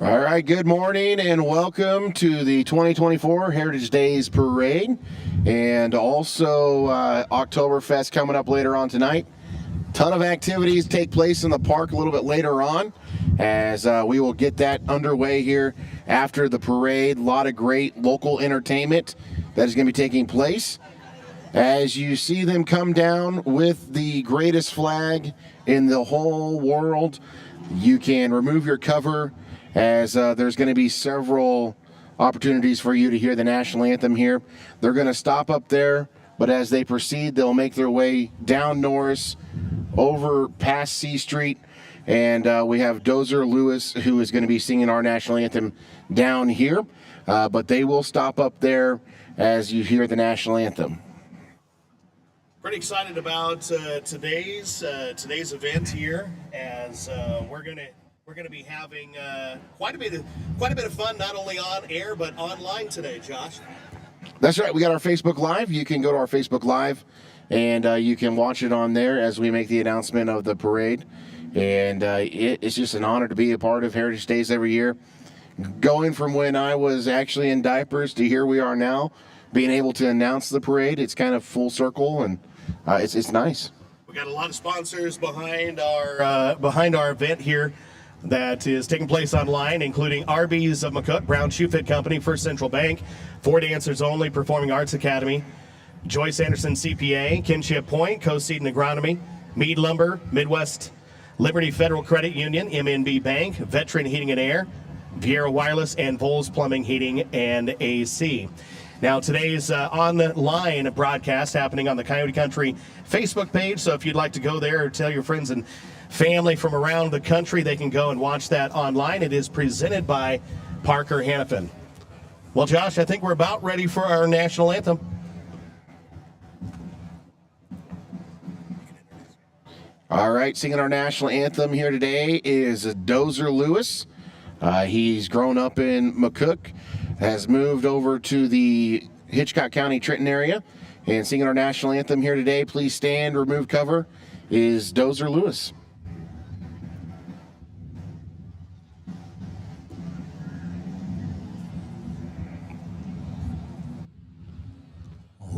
All right, good morning and welcome to the 2024 Heritage Days Parade and also Oktoberfest coming up later on tonight. Ton of activities take place in the park a little bit later on as we will get that underway here after the parade. A lot of great local entertainment that is going to be taking place. As you see them come down with the greatest flag in the whole world, you can remove your cover as there's going to be several opportunities for you to hear the national anthem here. They're going to stop up there, but as they proceed, they'll make their way down Norris, over past C Street, and we have Dozer Lewis, who is going to be singing our national anthem down here, but they will stop up there as you hear the national anthem. Pretty excited about today's event here, as we're gonna be having quite a bit of fun, not only on air but online today, Josh. That's right. We got our Facebook Live. You can go to our Facebook Live, and you can watch it on there as we make the announcement of the parade. And it's just an honor to be a part of Heritage Days every year. Going from when I was actually in diapers to here we are now, being able to announce the parade, it's kind of full circle, and it's nice. We got a lot of sponsors behind our event here that is taking place online, including Arby's of McCook, Brown Shoe Fit Company, First Central Bank, For Dancers Only, Performing Arts Academy, Joyce Anderson CPA, Kinship Point, Co-Seed and Agronomy, Mead Lumber, Midwest Liberty Federal Credit Union, MNB Bank, Veteran Heating and Air, Viera Wireless, and Vols Plumbing, Heating, and AC. Now, today's online broadcast happening on the Coyote Country Facebook page, so if you'd like to go there or tell your friends and family from around the country, they can go and watch that online. It is presented by Parker Hannafin. Well, Josh, I think we're about ready for our national anthem. All right, singing our national anthem here today is Dozer Lewis. He's grown up in McCook, has moved over to the Hitchcock County, Trenton area, and singing our national anthem here today, please stand, remove cover, is Dozer Lewis.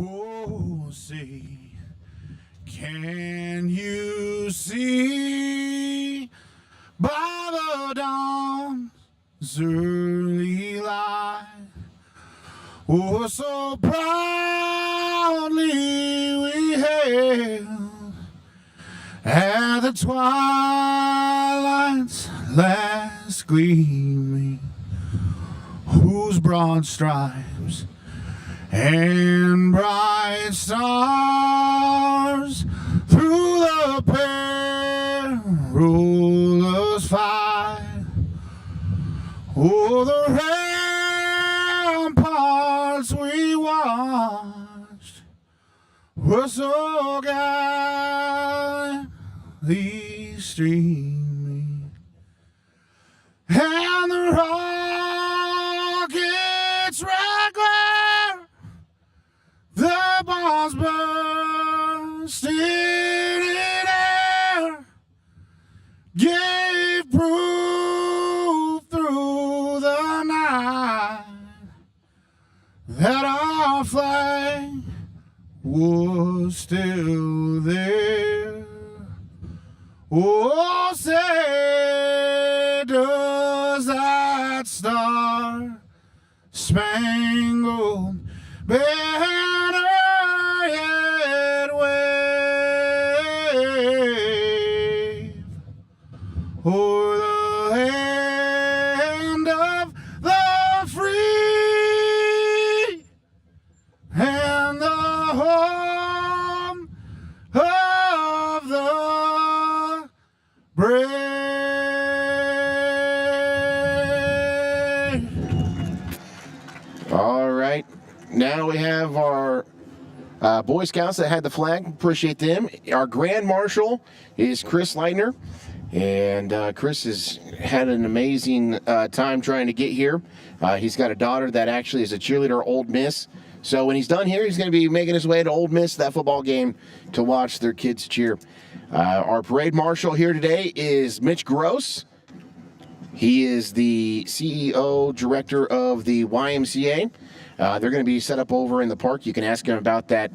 Oh, see, can you see by the dawn's early light, oh, so proudly we hailed at the twilight's last gleaming, whose broad stripes and bright stars through the perilous fight, oh, the ramparts we watched were so gallantly streaming, and the rockets' red glare, the bombs bursting in air, gave proof through the night that our flag was still there. Oh, say, does that star-spangled banner yet wave o'er the land of the free and the home of the brave? All right. Now we have our Boy Scouts that had the flag. Appreciate them. Our Grand Marshal is Chris Leitner. And Chris has had an amazing time trying to get here. He's got a daughter that actually is a cheerleader at Ole Miss. So when he's done here, he's going to be making his way to Ole Miss, that football game, to watch their kids cheer. Our parade marshal here today is Mitch Gross. He is the CEO, director of the YMCA. They're going to be set up over in the park. You can ask him about that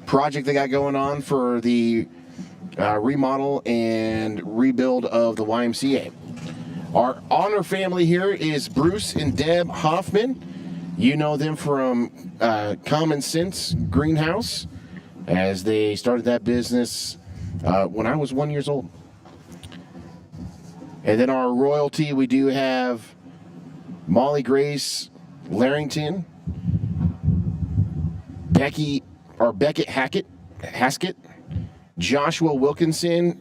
project they got going on for the remodel and rebuild of the YMCA. Our honor family here is Bruce and Deb Hoffman. You know them from Common Sense Greenhouse, as they started that business when I was 1 year old. And then our royalty, we do have Molly Grace Larrington, Beckett Haskett, Joshua Wilkinson,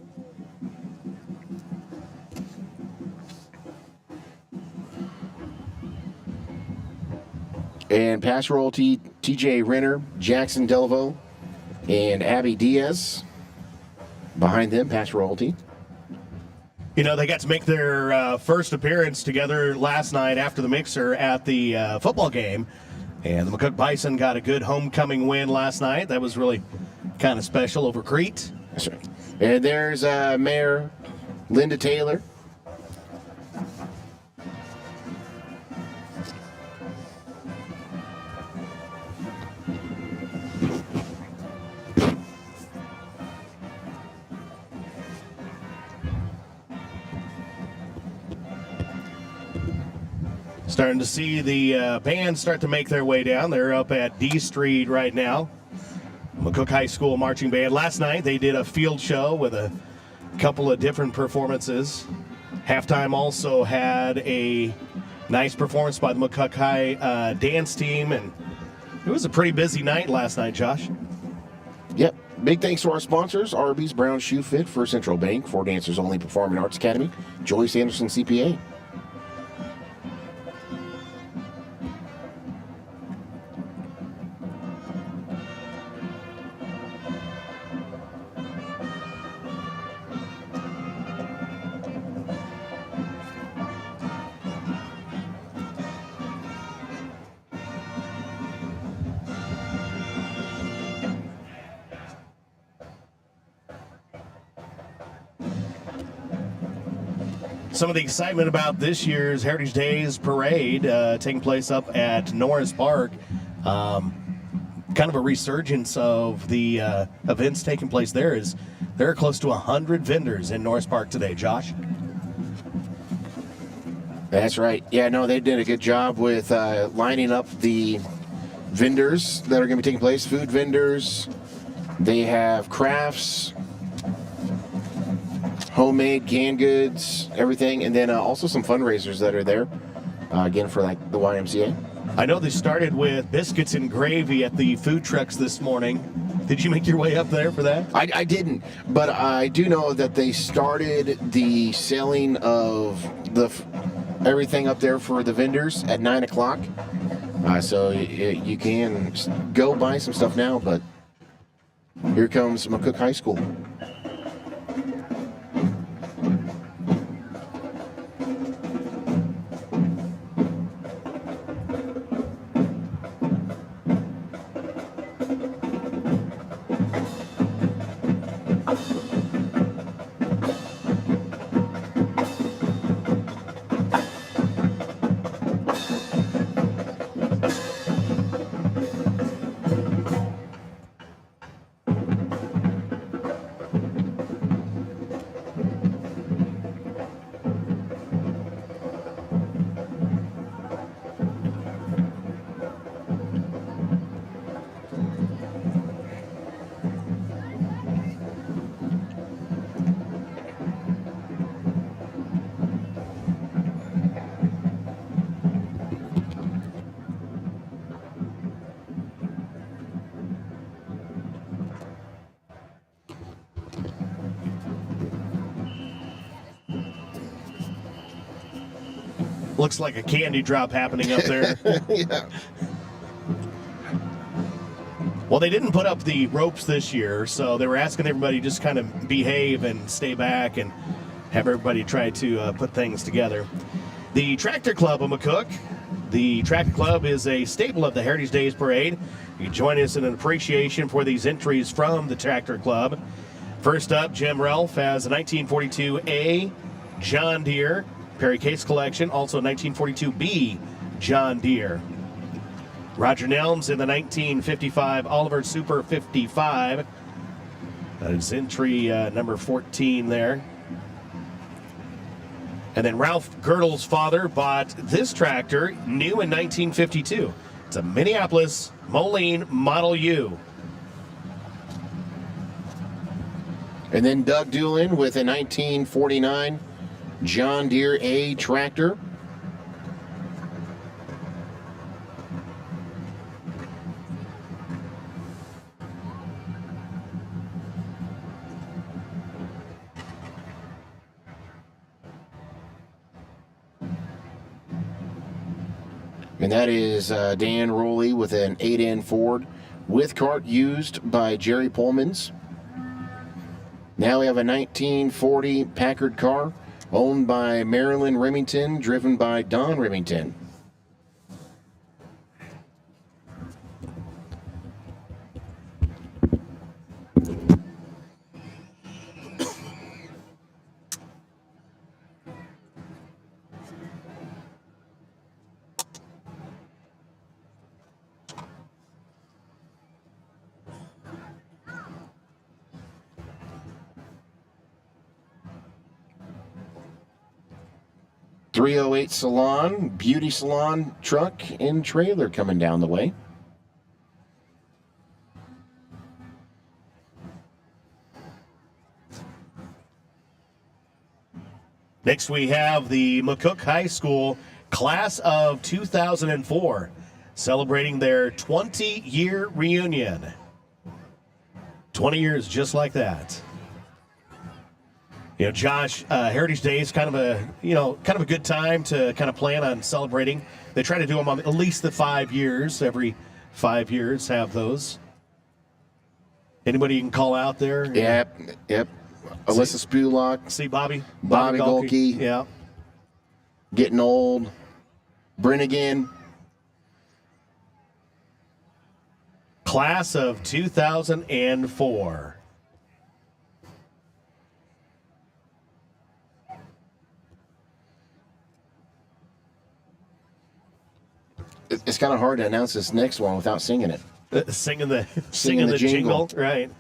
and past royalty TJ Renner, Jackson Delvo, and Abby Diaz. Behind them, past royalty. You know, they got to make their first appearance together last night after the mixer at the football game. And the McCook Bison got a good homecoming win last night. That was really kind of special over Crete. That's right. And there's Mayor Linda Taylor. Starting to see the band start to make their way down. They're up at D Street right now. McCook High School Marching Band. Last night they did a field show with a couple of different performances. Halftime also had a nice performance by the McCook High dance team, and it was a pretty busy night last night, Josh. Yep. Big thanks to our sponsors, Arby's, Brown Shoe Fit, First Central Bank, For Dancers Only Performing Arts Academy, Joyce Anderson CPA. Some of the excitement about this year's Heritage Days Parade taking place up at Norris Park. Kind of a resurgence of the events taking place there. There are close to 100 vendors in Norris Park today, Josh. That's right. Yeah, no, they did a good job with lining up the vendors that are going to be taking place. Food vendors. They have crafts, homemade canned goods, everything, and then also some fundraisers that are there, again, for like the YMCA. I know they started with biscuits and gravy at the food trucks this morning. Did you make your way up there for that? I didn't, but I do know that they started the selling of everything up there for the vendors at 9 o'clock. So you can go buy some stuff now, but here comes McCook High School. Looks like a candy drop happening up there. Yeah. Well, they didn't put up the ropes this year, so they were asking everybody to just kind of behave and stay back and have everybody try to put things together. The Tractor Club of McCook. The Tractor Club is a staple of the Heritage Days Parade. You can join us in an appreciation for these entries from the Tractor Club. First up, Jim Relf has a 1942 A John Deere Perry Case Collection, also 1942B John Deere. Roger Nelms in the 1955 Oliver Super 55. That is entry number 14 there. And then Ralph Girdle's father bought this tractor new in 1952. It's a Minneapolis Moline Model U. And then Doug Doolin with a 1949 John Deere A tractor. And that is Dan Rowley with an 8N Ford with cart used by Jerry Pullmans. Now we have a 1940 Packard car owned by Marilyn Remington, driven by Don Remington. .308 Salon, Beauty Salon truck and trailer coming down the way. Next we have the McCook High School class of 2004 celebrating their 20-year reunion. 20 years just like that. You know, Josh, Heritage Day is kind of a good time to kind of plan on celebrating. They try to do them on at least the 5 years. Every 5 years have those. Anybody you can call out there? Yep. Alyssa Spulak. See Bobby Golke. Yeah. Getting old. Brennigan. Class of 2004. It's kind of hard to announce this next one without singing it. Singing the jingle, right?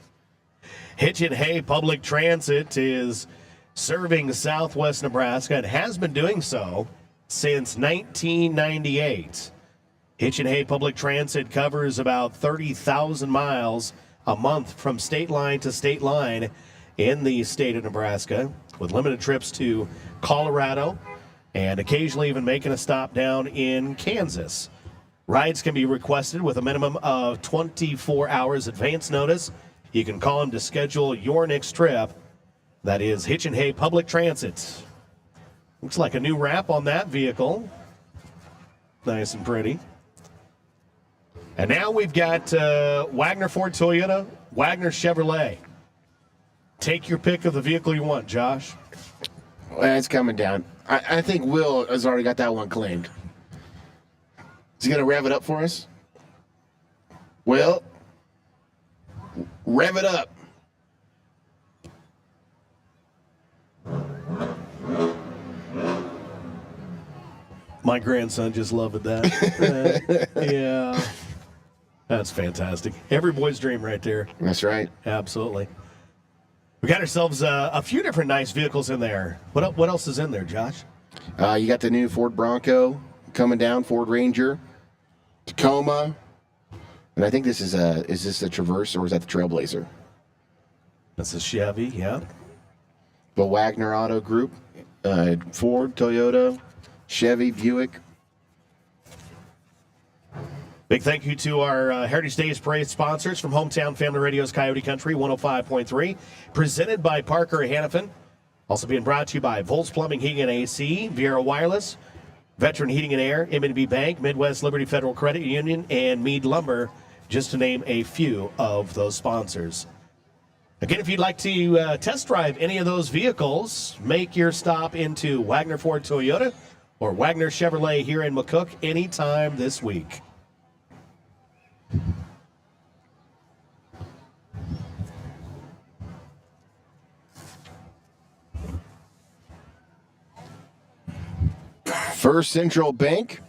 Hitch and Hay Public Transit is serving Southwest Nebraska and has been doing so since 1998. Hitch and Hay Public Transit covers about 30,000 miles a month from state line to state line in the state of Nebraska, with limited trips to Colorado and occasionally even making a stop down in Kansas. Rides can be requested with a minimum of 24 hours advance notice. You can call them to schedule your next trip. That is Hitch and Hay Public Transit. Looks like a new wrap on that vehicle. Nice and pretty. And now we've got Wagner Ford Toyota, Wagner Chevrolet. Take your pick of the vehicle you want, Josh. Well, it's coming down. I think Will has already got that one claimed. Is he going to rev it up for us? Will, rev it up. My grandson just loved that. Yeah. That's fantastic. Every boy's dream right there. That's right. Absolutely. We got ourselves a few different nice vehicles in there. What else is in there, Josh? You got the new Ford Bronco coming down, Ford Ranger, Tacoma, and I think this is this the Traverse or is that the Trailblazer? That's a Chevy, yeah. The Wagner Auto Group, Ford, Toyota, Chevy, Buick. Big thank you to our Heritage Days Parade sponsors from Hometown Family Radio's Coyote Country 105.3, presented by Parker Hannafin. Also being brought to you by Volz Plumbing, Heating and AC, Viera Wireless, Veteran Heating and Air, M&B Bank, Midwest Liberty Federal Credit Union, and Meade Lumber, just to name a few of those sponsors. Again, if you'd like to test drive any of those vehicles, make your stop into Wagner Ford Toyota or Wagner Chevrolet here in McCook anytime this week. First Central Bank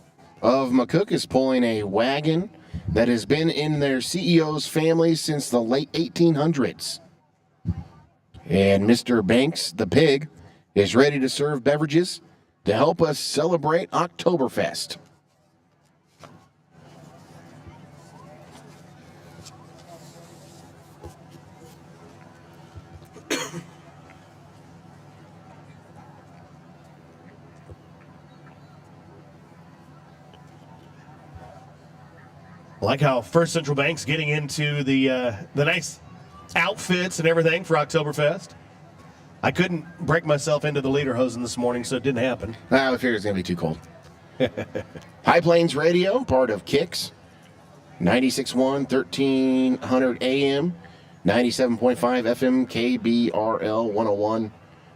of McCook is pulling a wagon that has been in their CEO's family since the late 1800s. And Mr. Banks, the pig, is ready to serve beverages to help us celebrate Oktoberfest. I like how First Central Bank's getting into the nice outfits and everything for Oktoberfest. I couldn't break myself into the lederhosen this morning, so it didn't happen. I figured it's going to be too cold. High Plains Radio, part of Kicks. 96.1, 1300 AM, 97.5 FM, KBRL, 101.1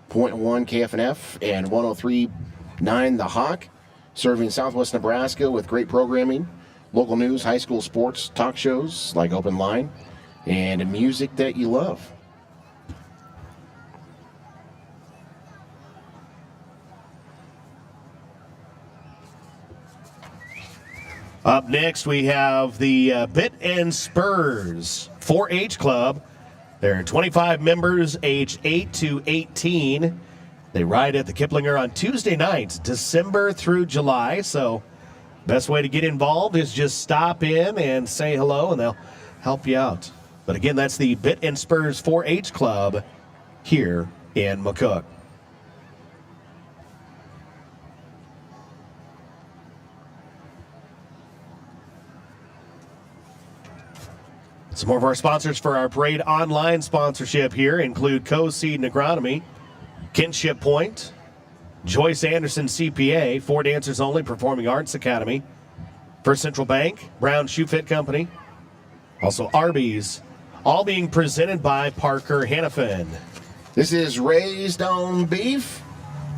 KFNF, and 103.9 The Hawk. Serving Southwest Nebraska with great programming, local news, high school sports, talk shows like Open Line, and music that you love. Up next, we have the Bit and Spurs 4-H Club. There are 25 members aged 8 to 18. They ride at the Kiplinger on Tuesday nights, December through July. So best way to get involved is just stop in and say hello, and they'll help you out. But again, that's the Bit and Spurs 4-H Club here in McCook. Some more of our sponsors for our parade online sponsorship here include Co-Seed and Agronomy, Kinship Point, Joyce Anderson CPA, Four Dancers Only Performing Arts Academy, First Central Bank, Brown Shoe Fit Company, also Arby's, all being presented by Parker Hannafin. This is Raised on Beef,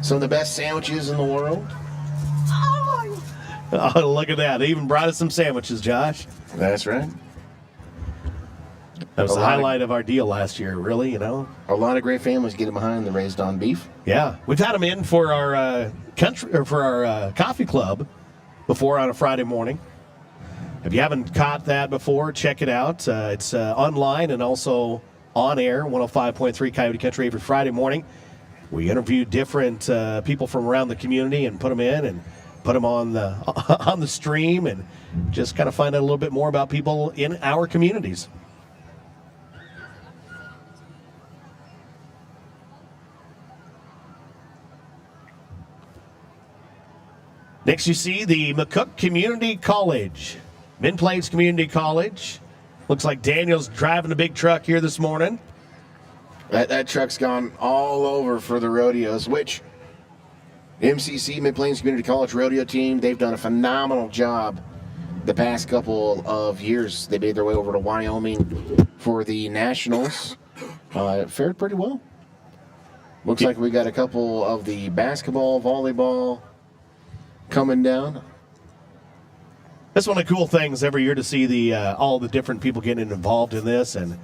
some of the best sandwiches in the world. Oh, look at that. They even brought us some sandwiches, Josh. That's right. That was the highlight of our deal last year, really, you know. A lot of great families getting behind the Raised on Beef. Yeah, we've had them in for our coffee club before on a Friday morning. If you haven't caught that before, check it out. It's online and also on air, 105.3 Coyote Country every Friday morning. We interview different people from around the community and put them in and put them on the on the stream and just kind of find out a little bit more about people in our communities. Next, you see the McCook Community College. Mid Plains Community College. Looks like Daniel's driving a big truck here this morning. That truck's gone all over for the rodeos, which MCC, Mid Plains Community College rodeo team, they've done a phenomenal job the past couple of years. They made their way over to Wyoming for the Nationals. It fared pretty well. Looks like we got a couple of the basketball, volleyball coming down. That's one of the cool things every year to see the all the different people getting involved in this. And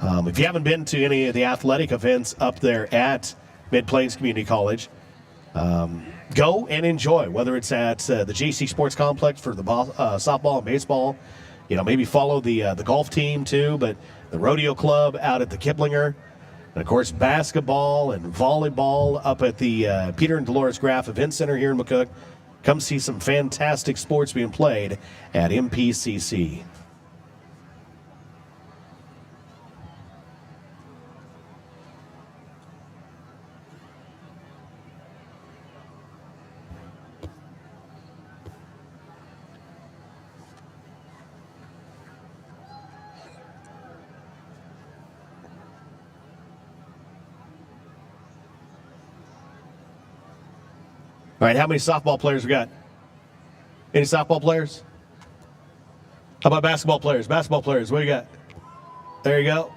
if you haven't been to any of the athletic events up there at Mid Plains Community College, go and enjoy. Whether it's at the JC Sports Complex for the softball and baseball, you know, maybe follow the golf team too. But the rodeo club out at the Kiplinger, and of course basketball and volleyball up at the Peter and Dolores Graff Event Center here in McCook. Come see some fantastic sports being played at MPCC. All right, how many softball players we got? Any softball players? How about basketball players? Basketball players, what do you got? There you go.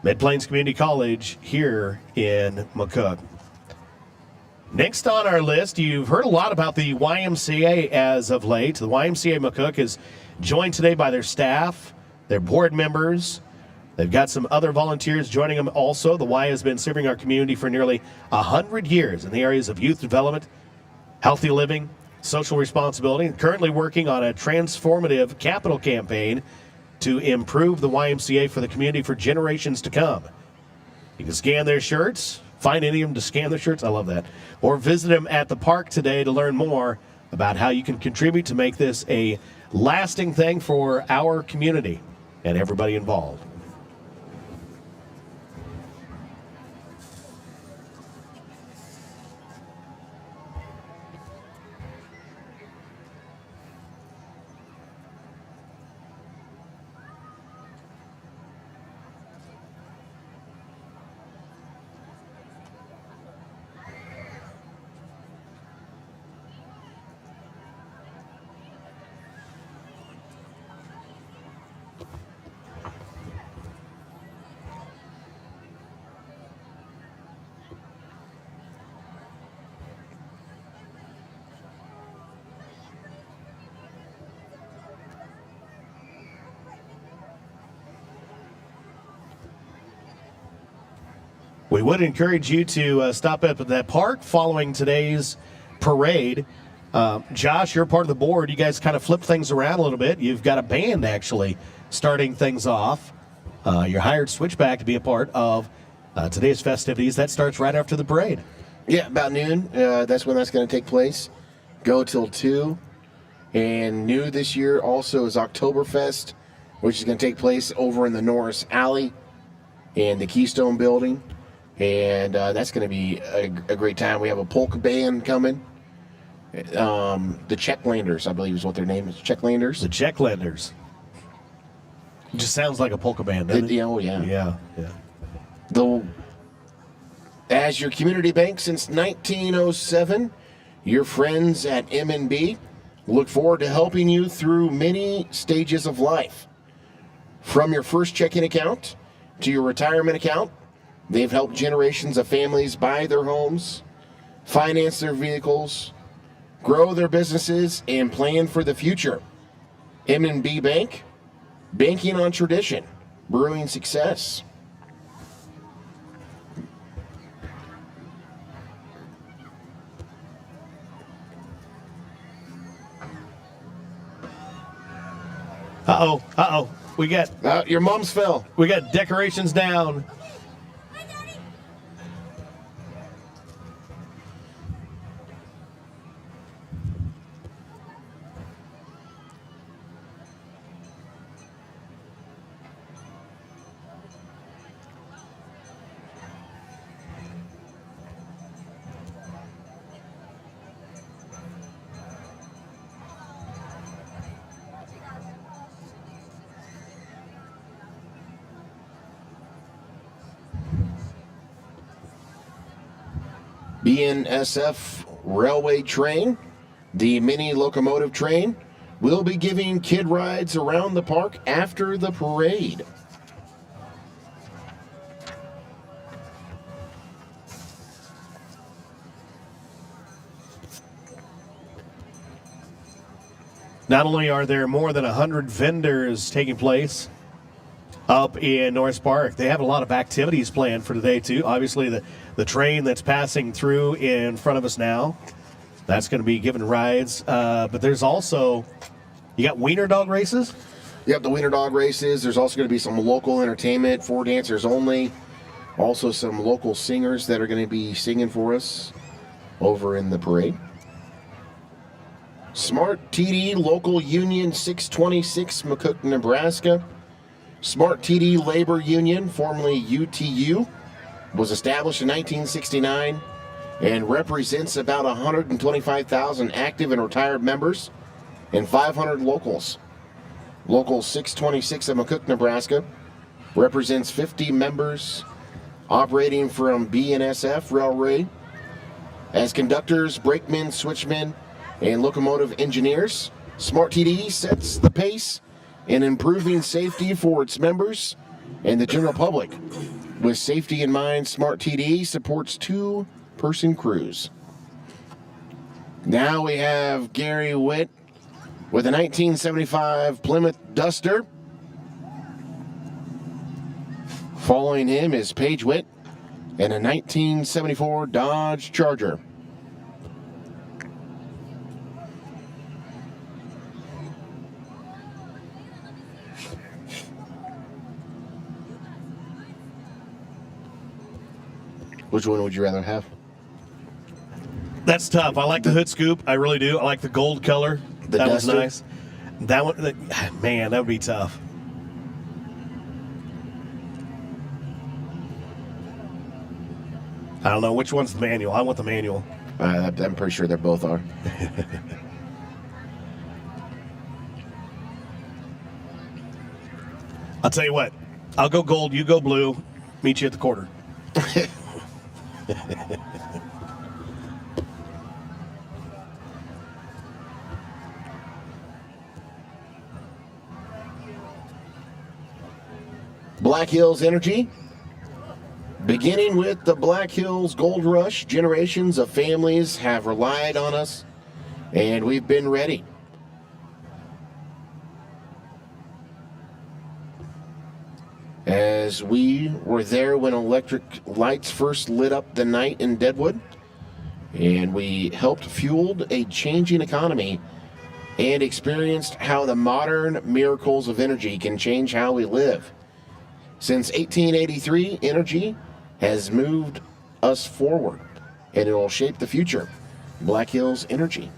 Mid Plains Community College here in McCook. Next on our list, you've heard a lot about the YMCA as of late. The YMCA McCook is joined today by their staff, their board members, They've got some other volunteers joining them also. The Y has been serving our community for nearly 100 years in the areas of youth development, healthy living, social responsibility, and currently working on a transformative capital campaign to improve the YMCA for the community for generations to come. You can scan their shirts, find any of them to scan their shirts, I love that, or visit them at the park today to learn more about how you can contribute to make this a lasting thing for our community and everybody involved. We would encourage you to stop up at that park following today's parade. Josh, you're part of the board. You guys kind of flip things around a little bit. You've got a band actually starting things off. You're hired switchback to be a part of today's festivities. That starts right after the parade. Yeah, about noon. That's when that's going to take place. Go till 2. And new this year also is Oktoberfest, which is going to take place over in the Norris Alley in the Keystone Building. And that's going to be a great time. We have a polka band coming. The Czechlanders, I believe is what their name is. Czechlanders? The Czechlanders. It just sounds like a polka band, doesn't it? Oh, yeah. Yeah. As your community bank since 1907, your friends at M&B look forward to helping you through many stages of life. From your first checking account to your retirement account, they've helped generations of families buy their homes, finance their vehicles, grow their businesses, and plan for the future. M&B Bank, banking on tradition, brewing success. Uh-oh. We got Your mom's fell. we got decorations down. BNSF railway train, the mini locomotive train, will be giving kid rides around the park after the parade. Not only are there more than 100 vendors taking place up in Norris Park, they have a lot of activities planned for today, too. Obviously, the train that's passing through in front of us now, that's going to be giving rides. But there's also, you got wiener dog races? Yep, the wiener dog races. There's also going to be some local entertainment for dancers only. Also some local singers that are going to be singing for us over in the parade. Smart TD Local Union 626, McCook, Nebraska. Smart TD Labor Union, formerly UTU, was established in 1969 and represents about 125,000 active and retired members and 500 locals. Local 626 of McCook, Nebraska represents 50 members operating from BNSF Railway as conductors, brakemen, switchmen, and locomotive engineers. Smart TD sets the pace in improving safety for its members and the general public. With safety in mind, Smart TD supports 2-person crews. Now we have Gary Witt with a 1975 Plymouth Duster. Following him is Paige Witt in a 1974 Dodge Charger. Which one would you rather have? That's tough. I like the hood scoop. I really do. I like the gold color. The that was Duster? nice. That one, man, that would be tough. I don't know which one's the manual. I want the manual. I'm pretty sure they both are. I'll tell you what. I'll go gold. You go blue. Meet you at the quarter. Black Hills Energy. Beginning with the Black Hills Gold Rush, generations of families have relied on us, and we've been ready. As we were there when electric lights first lit up the night in Deadwood, and we helped fueled a changing economy and experienced how the modern miracles of energy can change how we live. Since 1883, energy has moved us forward, and it will shape the future. Black Hills Energy.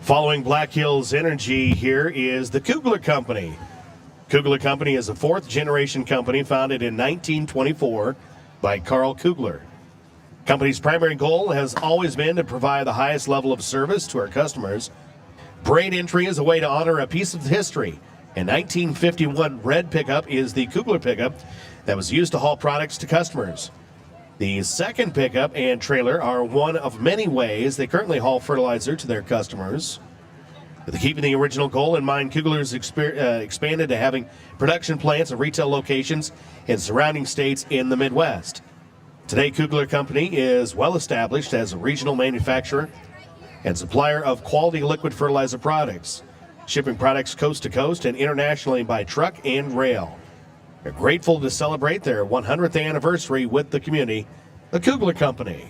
Following Black Hills Energy here is the Kugler Company. Kugler Company is a fourth-generation company founded in 1924 by Carl Kugler. Company's primary goal has always been to provide the highest level of service to our customers. Parade entry is a way to honor a piece of history. A 1951 red pickup is the Kugler pickup that was used to haul products to customers. The second pickup and trailer are one of many ways they currently haul fertilizer to their customers. With keeping the original goal in mind, Kugler's expanded to having production plants and retail locations in surrounding states in the Midwest. Today, Kugler Company is well established as a regional manufacturer and supplier of quality liquid fertilizer products, shipping products coast to coast and internationally by truck and rail. They're grateful to celebrate their 100th anniversary with the community, the Kugler Company.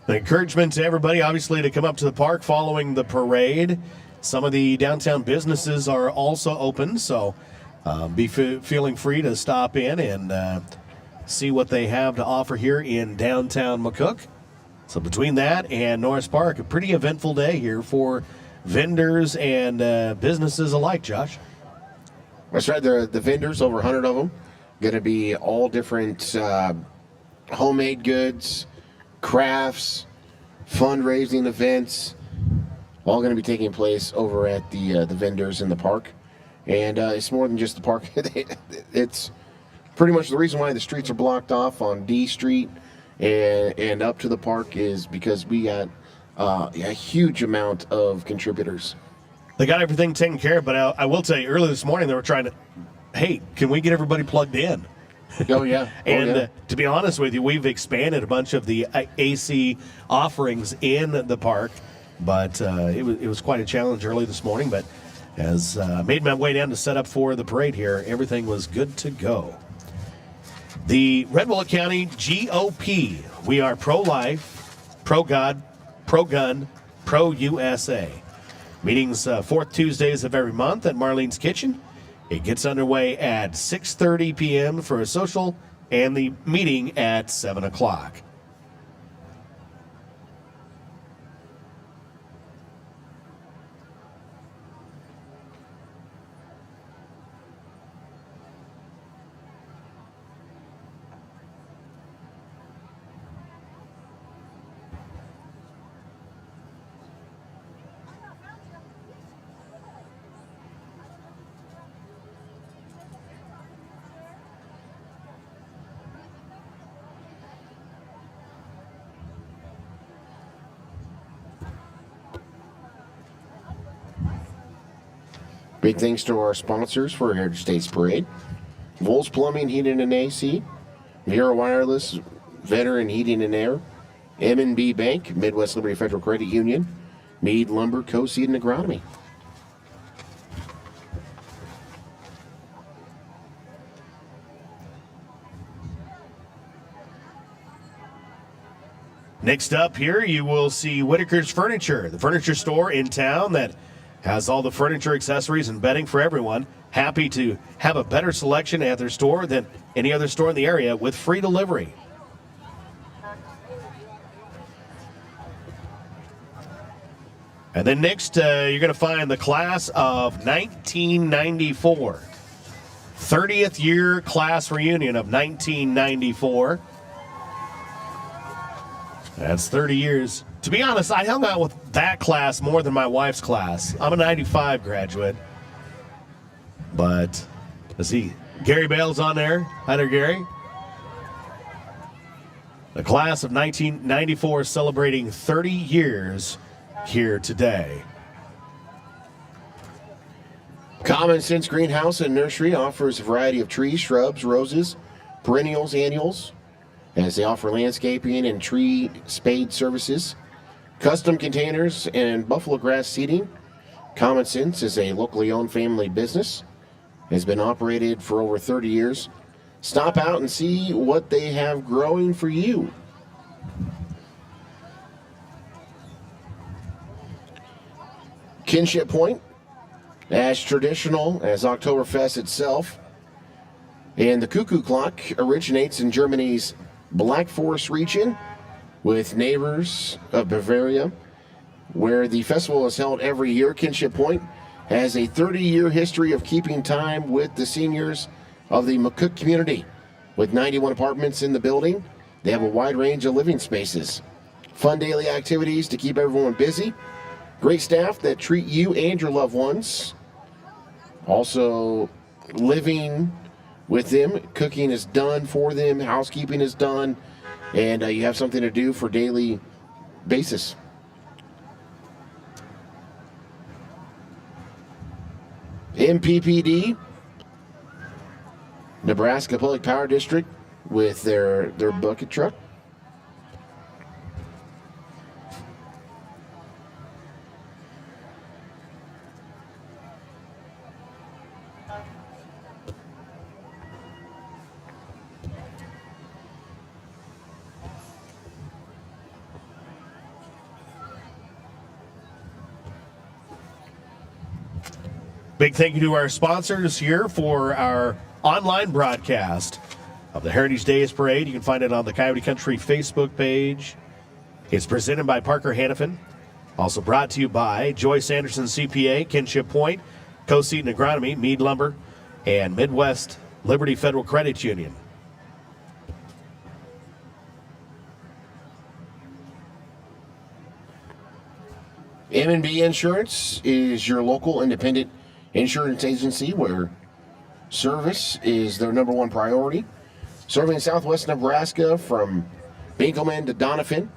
An encouragement to everybody, obviously, to come up to the park following the parade. Some of the downtown businesses are also open, so be feeling free to stop in and see what they have to offer here in downtown McCook. So between that and Norris Park, a pretty eventful day here for vendors and businesses alike, Josh. That's right. The vendors, over 100 of them, going to be all different homemade goods, crafts, fundraising events, all going to be taking place over at the vendors in the park. And it's more than just the park. It's pretty much the reason why the streets are blocked off on D Street and up to the park is because we got a huge amount of contributors. They got everything taken care of, but I will tell you, early this morning they were trying to, hey, can we get everybody plugged in? Oh, yeah. And to be honest with you, we've expanded a bunch of the AC offerings in the park, but it was quite a challenge early this morning. But as made my way down to set up for the parade here, everything was good to go. The Red Willow County GOP, we are pro-life, pro-God, pro-gun, pro-USA. Meetings fourth Tuesdays of every month at Marlene's Kitchen. It gets underway at 6:30 p.m. for a social and the meeting at 7 o'clock. Big thanks to our sponsors for Heritage Days Parade. Vols Plumbing, Heating and AC, Vero Wireless, Veteran Heating and Air, M&B Bank, Midwest Liberty Federal Credit Union, Mead Lumber, Co-Seed and Agronomy. Next up here, you will see Whitaker's Furniture, the furniture store in town that has all the furniture, accessories, and bedding for everyone. Happy to have a better selection at their store than any other store in the area with free delivery. And then next, you're going to find the class of 1994. 30th year class reunion of 1994. That's 30 years. To be honest, I hung out with that class more than my wife's class. I'm a 95 graduate. But, let's see, Gary Bale's on there. Hi there, Gary. The class of 1994 is celebrating 30 years here today. Common Sense Greenhouse and Nursery offers a variety of trees, shrubs, roses, perennials, annuals, as they offer landscaping and tree spade services, custom containers, and buffalo grass seeding. Common Sense is a locally owned family business, has been operated for over 30 years. Stop out and see what they have growing for you. Kinship Point, as traditional as Oktoberfest itself, and the Cuckoo Clock originates in Germany's Black Forest region with neighbors of Bavaria, where the festival is held every year. Kinship Point has a 30-year history of keeping time with the seniors of the McCook community. With 91 apartments in the building, they have a wide range of living spaces. Fun daily activities to keep everyone busy. Great staff that treat you and your loved ones. Also, living with them, cooking is done for them, housekeeping is done, and you have something to do for daily basis. MPPD, Nebraska Public Power District, with their bucket truck. Big thank you to our sponsors here for our online broadcast of the Heritage Days Parade. You can find it on the Coyote Country Facebook page. It's presented by Parker Hannafin. Also brought to you by Joyce Anderson CPA, Kinship Point, Co-Seed and Agronomy, Mead Lumber, and Midwest Liberty Federal Credit Union. M&B Insurance is your local independent insurance agency where service is their number one priority. Serving Southwest Nebraska from Binkelman to Doniphan.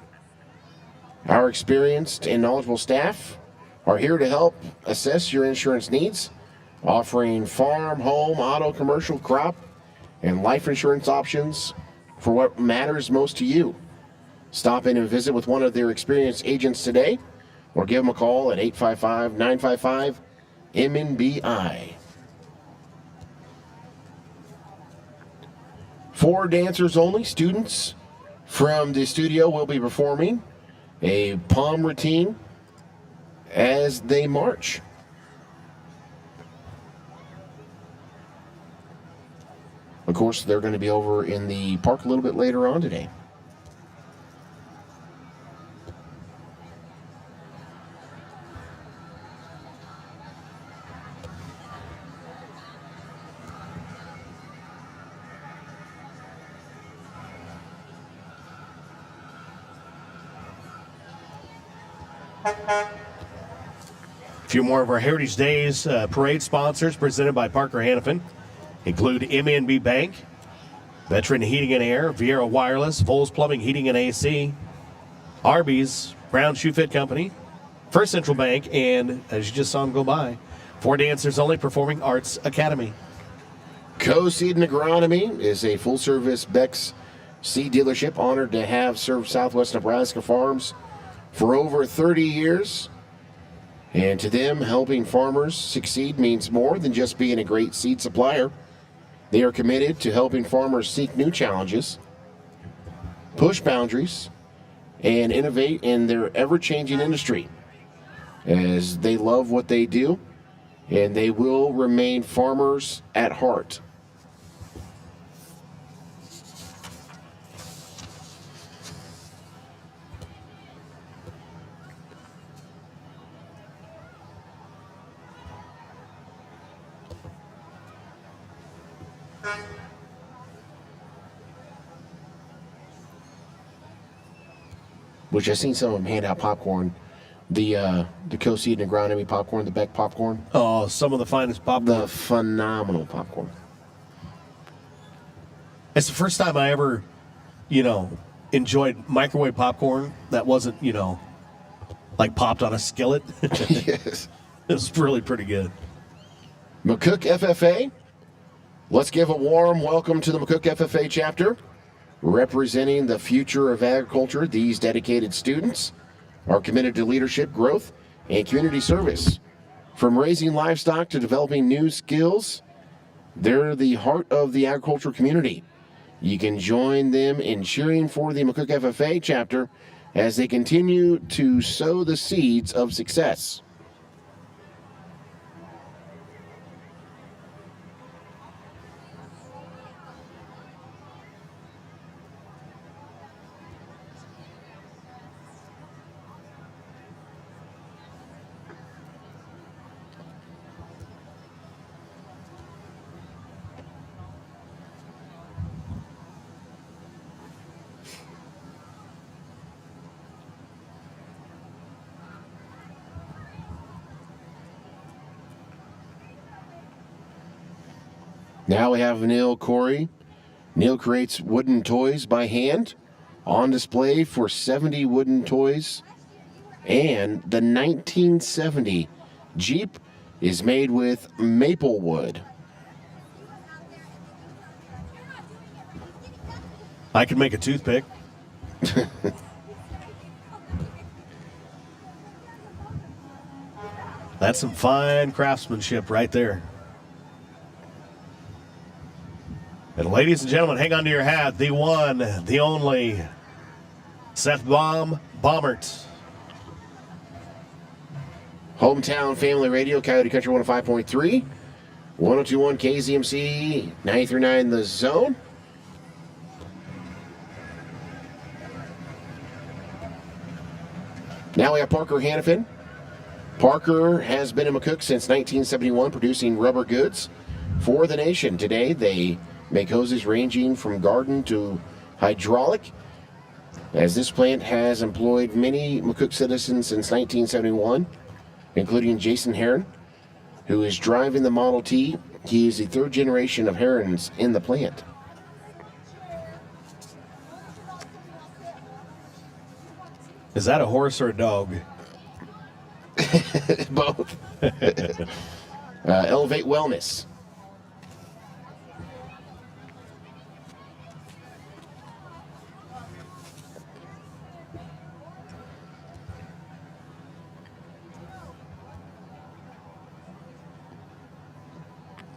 Our experienced and knowledgeable staff are here to help assess your insurance needs, offering farm, home, auto, commercial, crop, and life insurance options for what matters most to you. Stop in and visit with one of their experienced agents today, or give them a call at 855-955-MNBI. 4 dancers only. Students from the studio will be performing a palm routine as they march. Of course, they're going to be over in the park a little bit later on today. A few more of our Heritage Days parade sponsors presented by Parker Hannafin include MNB Bank, Veteran Heating and Air, Vero Wireless, Vols Plumbing, Heating and AC, Arby's, Brown Shoe Fit Company, First Central Bank, and as you just saw them go by, For dancers only, Performing Arts Academy. Co-Seed and Agronomy is a full-service Beck's seed dealership honored to have served Southwest Nebraska farms for over 30 years. And to them, helping farmers succeed means more than just being a great seed supplier. They are committed to helping farmers seek new challenges, push boundaries, and innovate in their ever-changing industry, as they love what they do, and they will remain farmers at heart. Which I've seen some of them hand out popcorn. The Co-Seed and Agronomy popcorn, the Beck popcorn. Oh, some of the finest popcorn. The phenomenal popcorn. It's the first time I ever, enjoyed microwave popcorn that wasn't, like popped on a skillet. Yes. It was really pretty good. McCook FFA. Let's give a warm welcome to the McCook FFA chapter. Representing the future of agriculture, these dedicated students are committed to leadership, growth, and community service. From raising livestock to developing new skills, they're the heart of the agricultural community. You can join them in cheering for the McCook FFA chapter as they continue to sow the seeds of success. Now we have Neil Corey. Neil creates wooden toys by hand, on display for 70 wooden toys. And the 1970 Jeep is made with maple wood. I could make a toothpick. That's some fine craftsmanship right there. And ladies and gentlemen, hang on to your hat. The one, the only, Seth Baumert. Hometown Family Radio, Coyote Country 105.3, 1021 KZMC, 93.9 The Zone. Now we have Parker Hannafin. Parker has been in McCook since 1971, producing rubber goods for the nation. Today, they make hoses ranging from garden to hydraulic, as this plant has employed many McCook citizens since 1971, including Jason Heron, who is driving the Model T. He is the third generation of Herons in the plant. Is that a horse or a dog? Both. Elevate Wellness.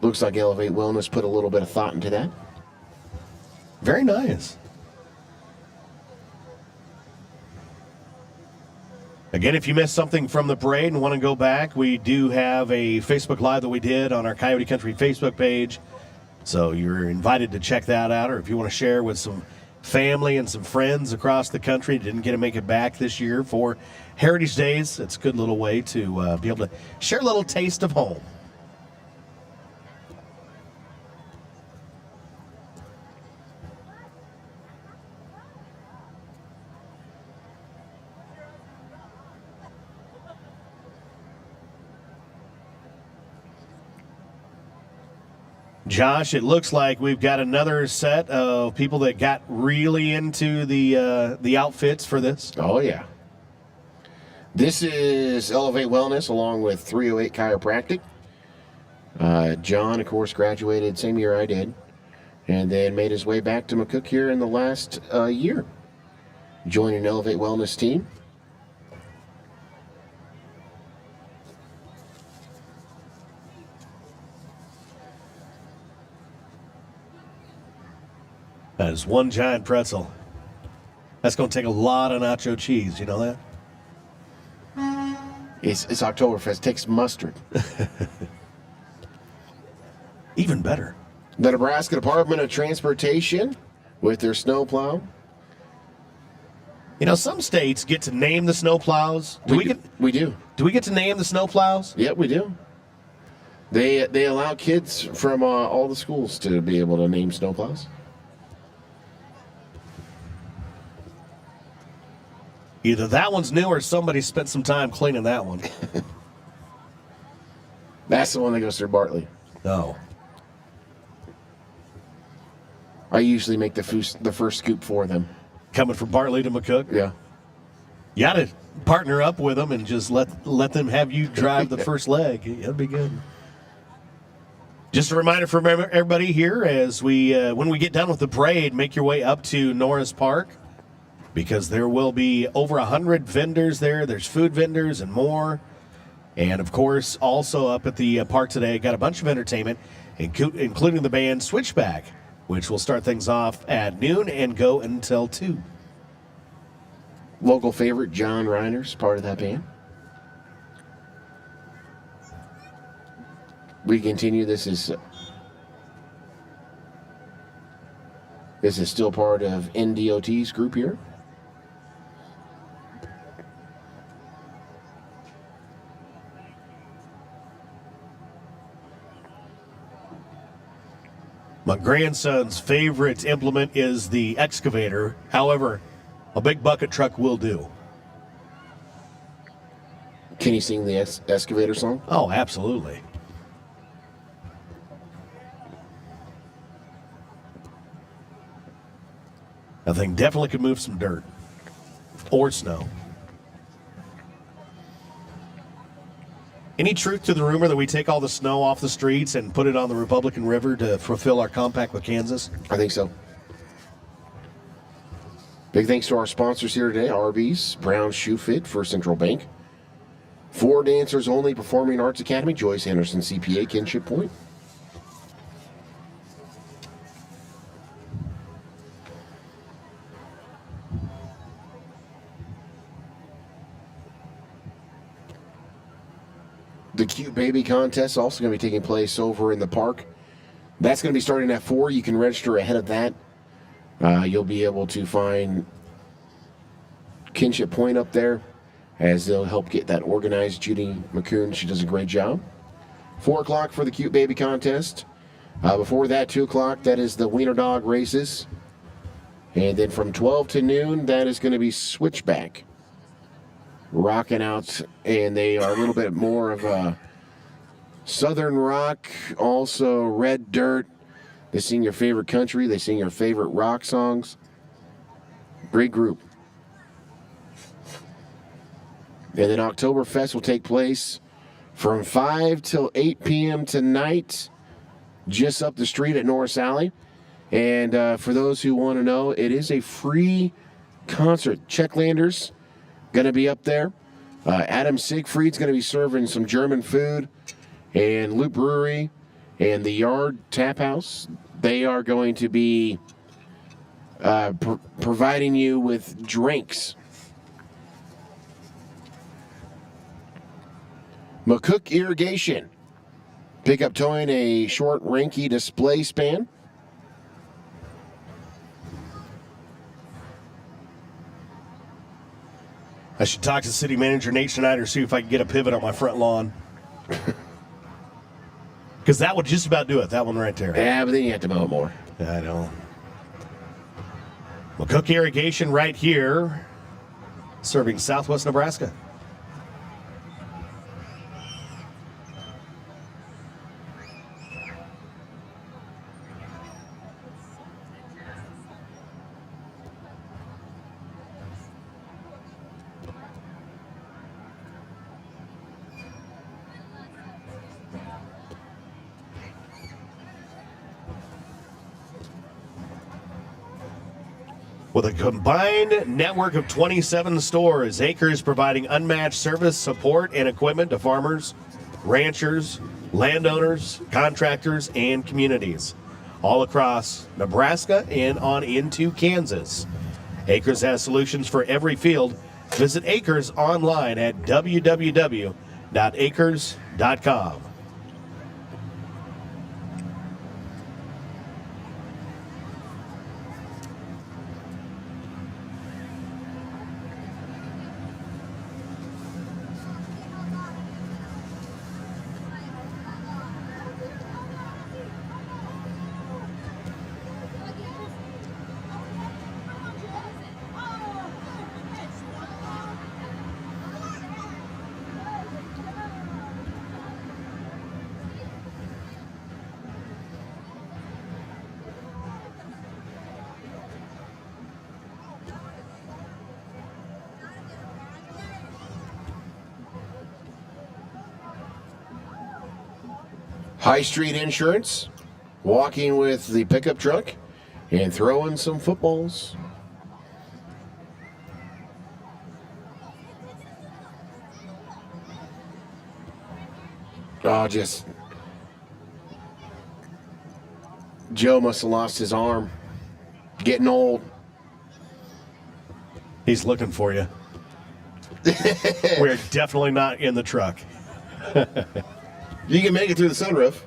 Looks like Elevate Wellness put a little bit of thought into that. Very nice. Again, if you missed something from the parade and want to go back, we do have a Facebook Live that we did on our Coyote Country Facebook page. So you're invited to check that out, or if you want to share with some family and some friends across the country didn't get to make it back this year for Heritage Days, it's a good little way to be able to share a little taste of home. Josh, it looks like we've got another set of people that got really into the outfits for this. Oh, yeah. This is Elevate Wellness along with 308 Chiropractic. John, of course, graduated same year I did, and then made his way back to McCook here in the last year, joining an Elevate Wellness team. That is one giant pretzel. That's going to take a lot of nacho cheese. You know that? It's Oktoberfest. Takes mustard. Even better. The Nebraska Department of Transportation with their snowplow. You know, some states get to name the snowplows. We do. Do we get to name the snowplows? Yeah, we do. They allow kids from all the schools to be able to name snowplows. Either that one's new or somebody spent some time cleaning that one. That's the one that goes through Bartley. No. I usually make the first scoop for them. Coming from Bartley to McCook? Yeah. You got to partner up with them and just let them have you drive the first leg. That'd be good. Just a reminder for everybody here as when we get done with the parade, make your way up to Norris Park, because there will be over 100 vendors there. There's food vendors and more. And, of course, also up at the park today, got a bunch of entertainment, including the band Switchback, which will start things off at noon and go until 2. Local favorite, John Reiner's part of that band. We continue. This is still part of NDOT's group here. My grandson's favorite implement is the excavator. However, a big bucket truck will do. Can you sing the excavator song? Oh, absolutely. That thing definitely could move some dirt or snow. Any truth to the rumor that we take all the snow off the streets and put it on the Republican River to fulfill our compact with Kansas? I think so. Big thanks to our sponsors here today, Arby's, Brown Shoe Fit, First Central Bank, For Dancers Only Performing Arts Academy, Joyce Anderson CPA, Kinship Point. The Cute Baby Contest also going to be taking place over in the park. That's going to be starting at 4. You can register ahead of that. You'll be able to find Kinship Point up there as they'll help get that organized. Judy McCoon, she does a great job. 4 o'clock for the Cute Baby Contest. Before that, 2 o'clock, that is the Wiener Dog races. And then from 12 to noon, that is going to be Switchback. Rocking out, and they are a little bit more of a southern rock, also red dirt. They sing your favorite country, they sing your favorite rock songs. Great group. And then Oktoberfest will take place from 5 till 8 p.m. tonight, just up the street at Norris Alley. And for those who want to know, it is a free concert. Checklanders going to be up there. Adam Siegfried's going to be serving some German food. And Loop Brewery and the Yard Tap House, they are going to be providing you with drinks. McCook Irrigation. Pick up towing a short Ranky display span. I should talk to city manager Nate Schneider, see if I can get a pivot on my front lawn. Because that would just about do it, that one right there. Yeah, but then you have to mow it more. I know. McCook Irrigation right here, serving southwest Nebraska. With a combined network of 27 stores, Acres providing unmatched service, support, and equipment to farmers, ranchers, landowners, contractors, and communities all across Nebraska and on into Kansas. Acres has solutions for every field. Visit Acres online at www.acres.com. High Street Insurance, walking with the pickup truck and throwing some footballs. Oh, just Joe must have lost his arm. Getting old. He's looking for you. We're definitely not in the truck. You can make it through the sunroof.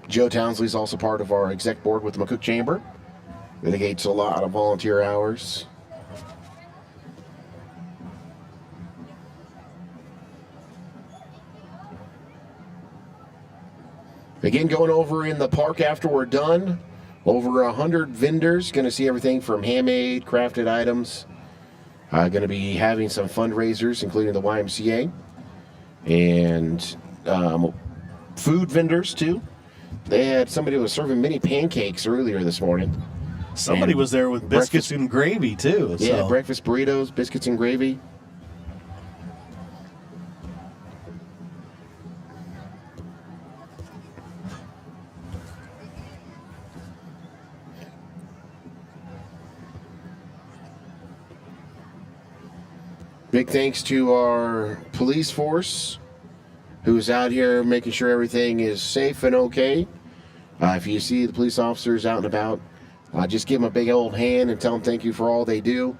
Joe Townsley's also part of our exec board with the McCook Chamber. Dedicates a lot of volunteer hours. Again, going over in the park after we're done. Over 100 vendors. Going to see everything from handmade, crafted items. Going to be having some fundraisers, including the YMCA. And food vendors, too. They had somebody who was serving mini pancakes earlier this morning. Somebody was there with biscuits and gravy, too. Yeah, So. breakfast burritos, biscuits and gravy. Big thanks to our police force who's out here making sure everything is safe and okay. If you see the police officers out and about, just give them a big old hand and tell them thank you for all they do.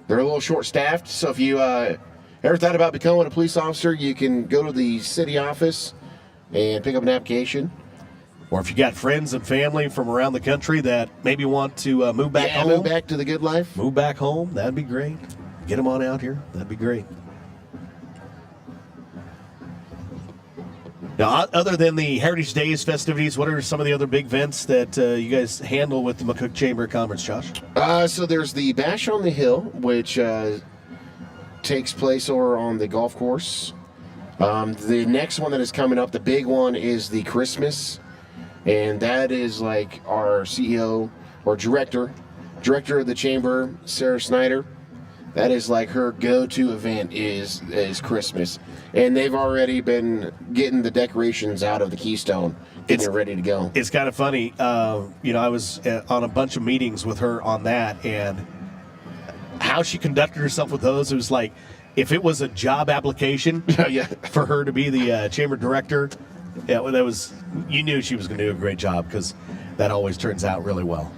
They're a little short-staffed, so if you ever thought about becoming a police officer, you can go to the city office and pick up an application. Or if you got friends and family from around the country that maybe want to move back home. Move back to the good life. Move back home, that'd be great. Get them on out here. That'd be great. Now, other than the Heritage Days festivities, what are some of the other big events that you guys handle with the McCook Chamber of Commerce, Josh? So there's the Bash on the Hill, which takes place over on the golf course. The next one that is coming up, the big one, is the Christmas. And that is like our CEO or director of the chamber, Sarah Snyder. That is like her go-to event is Christmas. And they've already been getting the decorations out of the Keystone, getting it ready to go. It's kind of funny. I was on a bunch of meetings with her on that, and how she conducted herself with those, it was like if it was a job application Yeah. for her to be the chamber director, that was, you knew she was going to do a great job because that always turns out really well.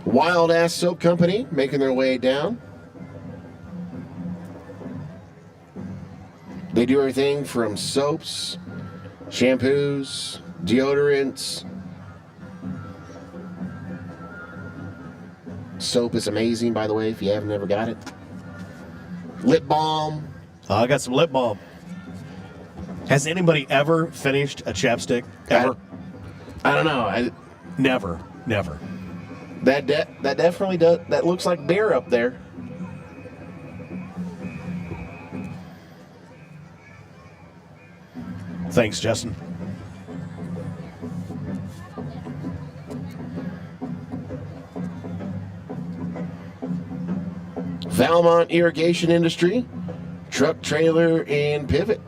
Wild Ass Soap Company making their way down. They do everything from soaps, shampoos, deodorants. Soap is amazing, by the way, if you haven't ever got it. Lip balm. I got some lip balm. Has anybody ever finished a chapstick? Ever? I don't know. Never. That definitely does. That looks like beer up there. Thanks, Justin. Valmont Irrigation Industry truck, trailer, and pivot.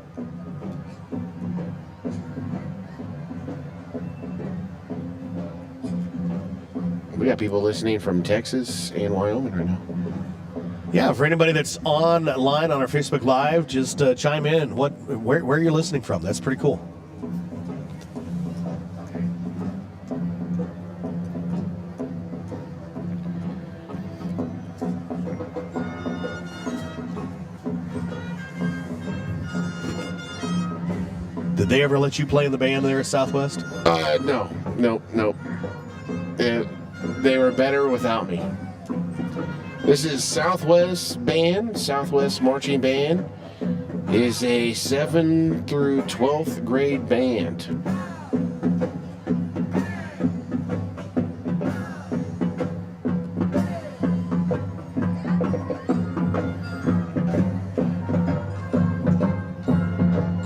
We got people listening from Texas and Wyoming right now. Yeah, for anybody that's online on our Facebook Live, just chime in. Where you're listening from? That's pretty cool. Did they ever let you play in the band there at Southwest? No. They were better without me. This is Southwest Band. Southwest Marching Band is a 7th through 12th grade band.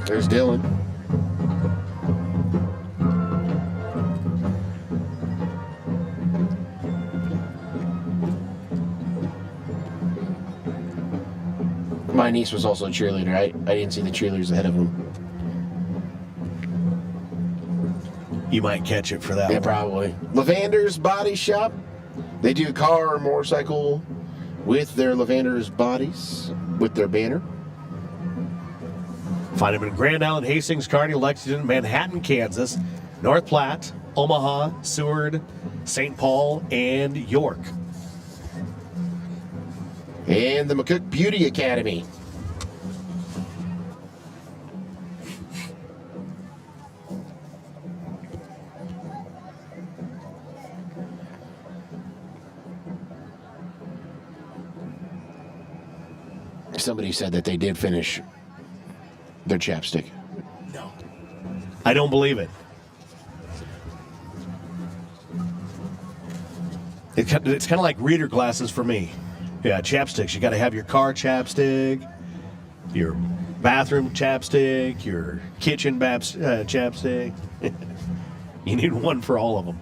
There's Dylan. My niece was also a cheerleader. I didn't see the cheerleaders ahead of them. You might catch it for that Yeah, one. probably. Lavander's Body Shop. They do car or motorcycle with their Lavander's bodies, with their banner. Find them in Grand Island, Hastings, Kearney, Lexington, Manhattan, Kansas, North Platte, Omaha, Seward, St. Paul, and York. And the McCook Beauty Academy. Somebody said that they did finish their chapstick. No. I don't believe it. It's kind of like reader glasses for me. Yeah, chapsticks. You got to have your car chapstick, your bathroom chapstick, your kitchen chapstick. You need one for all of them.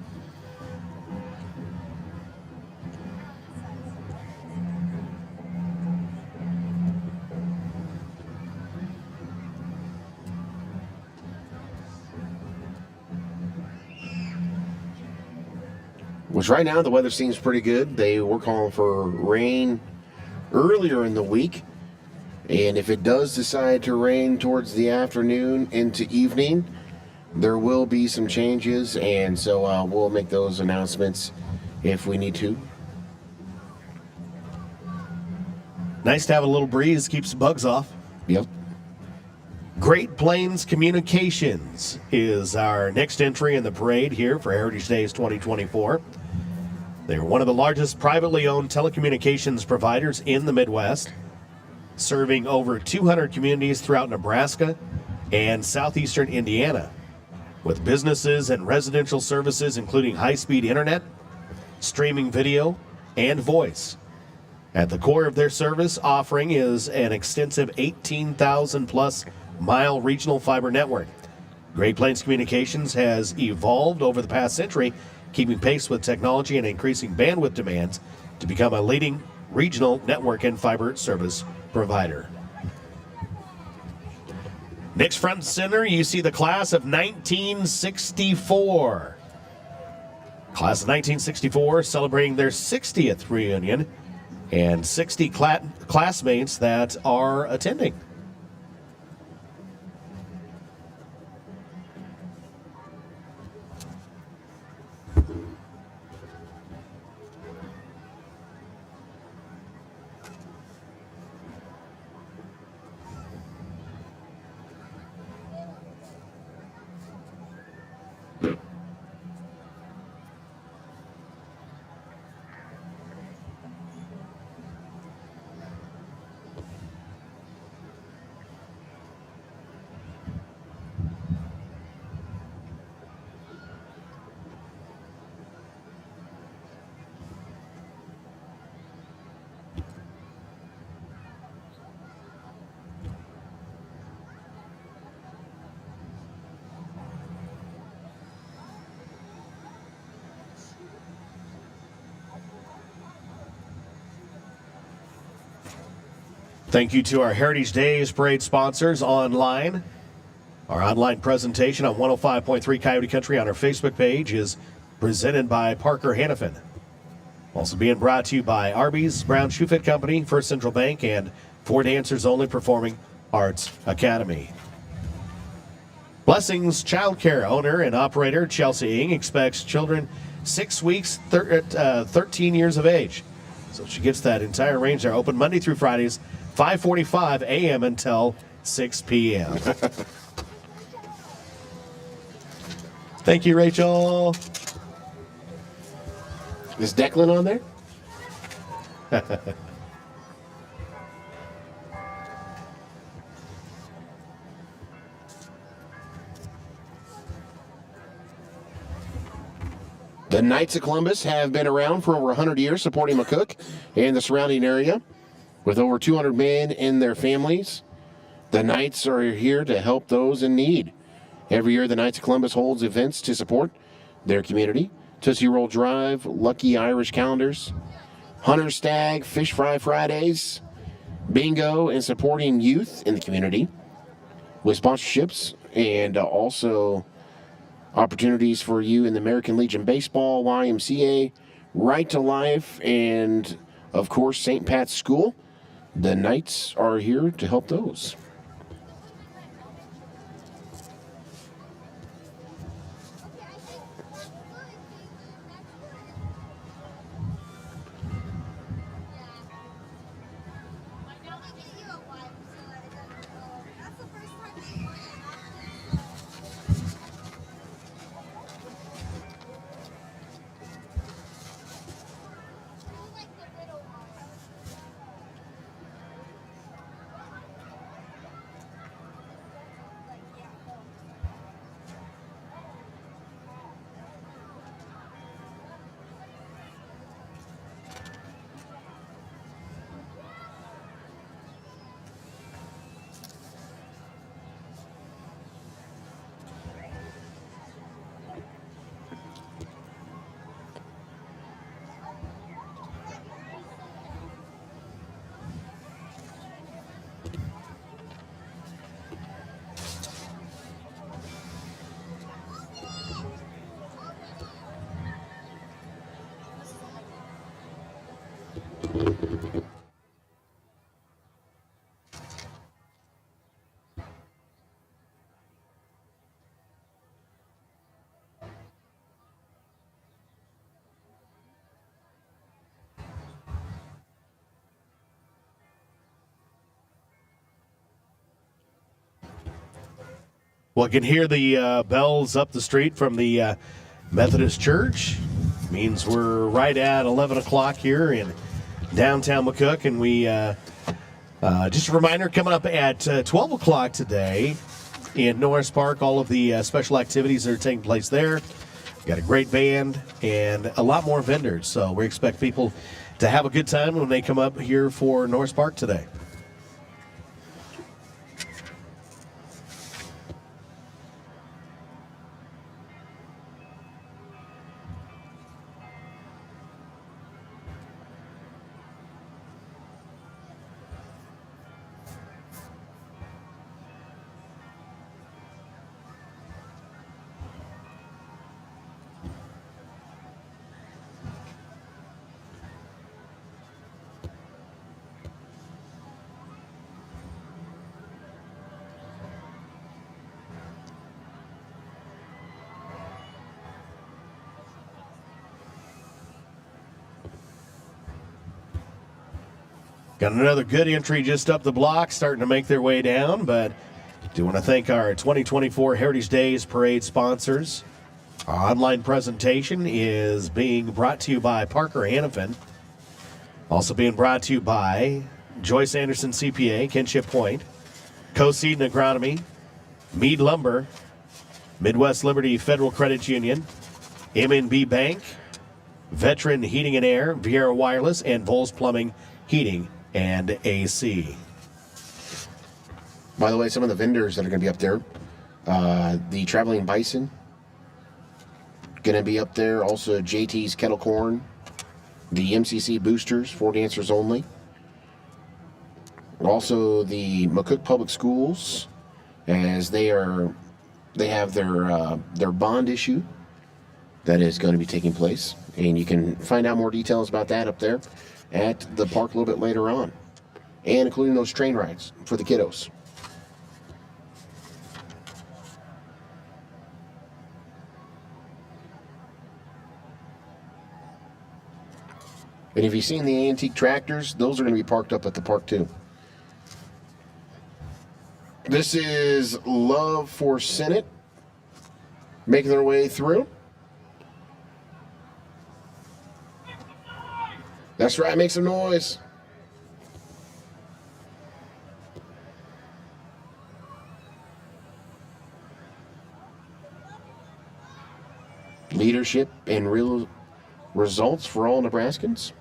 Which right now the weather seems pretty good. They were calling for rain earlier in the week. And if it does decide to rain towards the afternoon into evening, there will be some changes. And so we'll make those announcements if we need to. Nice to have a little breeze, keeps the bugs off. Yep. Great Plains Communications is our next entry in the parade here for Heritage Days 2024. They're one of the largest privately owned telecommunications providers in the Midwest, serving over 200 communities throughout Nebraska and southeastern Indiana, with businesses and residential services including high-speed internet, streaming video, and voice. At the core of their service offering is an extensive 18,000-plus mile regional fiber network. Great Plains Communications has evolved over the past century, keeping pace with technology and increasing bandwidth demands to become a leading regional network and fiber service provider. Next front and center, you see the class of 1964. Class of 1964 celebrating their 60th reunion and 60 classmates that are attending. Thank you to our Heritage Days Parade sponsors online. Our online presentation on 105.3 Coyote Country on our Facebook page is presented by Parker Hannafin. Also being brought to you by Arby's, Brown Shoe Fit Company, First Central Bank, and For Dancers Only Performing Arts Academy. Blessings Childcare owner and operator Chelsea Ng expects children 6 weeks, 13 years of age. So she gets that entire range there. Open Monday through Fridays, 5:45 a.m. until 6 p.m. Thank you, Rachel. Is Declan on there? The Knights of Columbus have been around for over 100 years, supporting McCook and the surrounding area. With over 200 men and their families, the Knights are here to help those in need. Every year, the Knights of Columbus holds events to support their community. Tootsie Roll Drive, Lucky Irish Calendars, Hunter Stag, Fish Fry Fridays, bingo, and supporting youth in the community with sponsorships and also opportunities for you in the American Legion Baseball, YMCA, Right to Life, and, of course, St. Pat's School. The Knights are here to help those. Well, I can hear the bells up the street from the Methodist Church. Means we're right at 11 o'clock here in downtown McCook. And we, just a reminder, coming up at 12 o'clock today in Norris Park, all of the special activities that are taking place there. Got a great band and a lot more vendors. So we expect people to have a good time when they come up here for Norris Park today. Got another good entry just up the block, starting to make their way down, but do want to thank our 2024 Heritage Days Parade sponsors. Our online presentation is being brought to you by Parker Hannafin. Also being brought to you by Joyce Anderson CPA, Kinship Point, Co-Seed and Agronomy, Mead Lumber, Midwest Liberty Federal Credit Union, MNB Bank, Veteran Heating and Air, Viera Wireless, and Vols Plumbing, Heating and AC. By the way, some of the vendors that are going to be up there, the Traveling Bison, going to be up there. Also, JT's Kettle Corn, the MCC Boosters, For Dancers Only. Also, the McCook Public Schools, as they have their bond issue that is going to be taking place, and you can find out more details about that up there at the park a little bit later on, and including those train rides for the kiddos. And if you've seen the antique tractors, those are going to be parked up at the park too. This is Love for Senate making their way through. That's right, make some noise. Leadership and real results for all Nebraskans.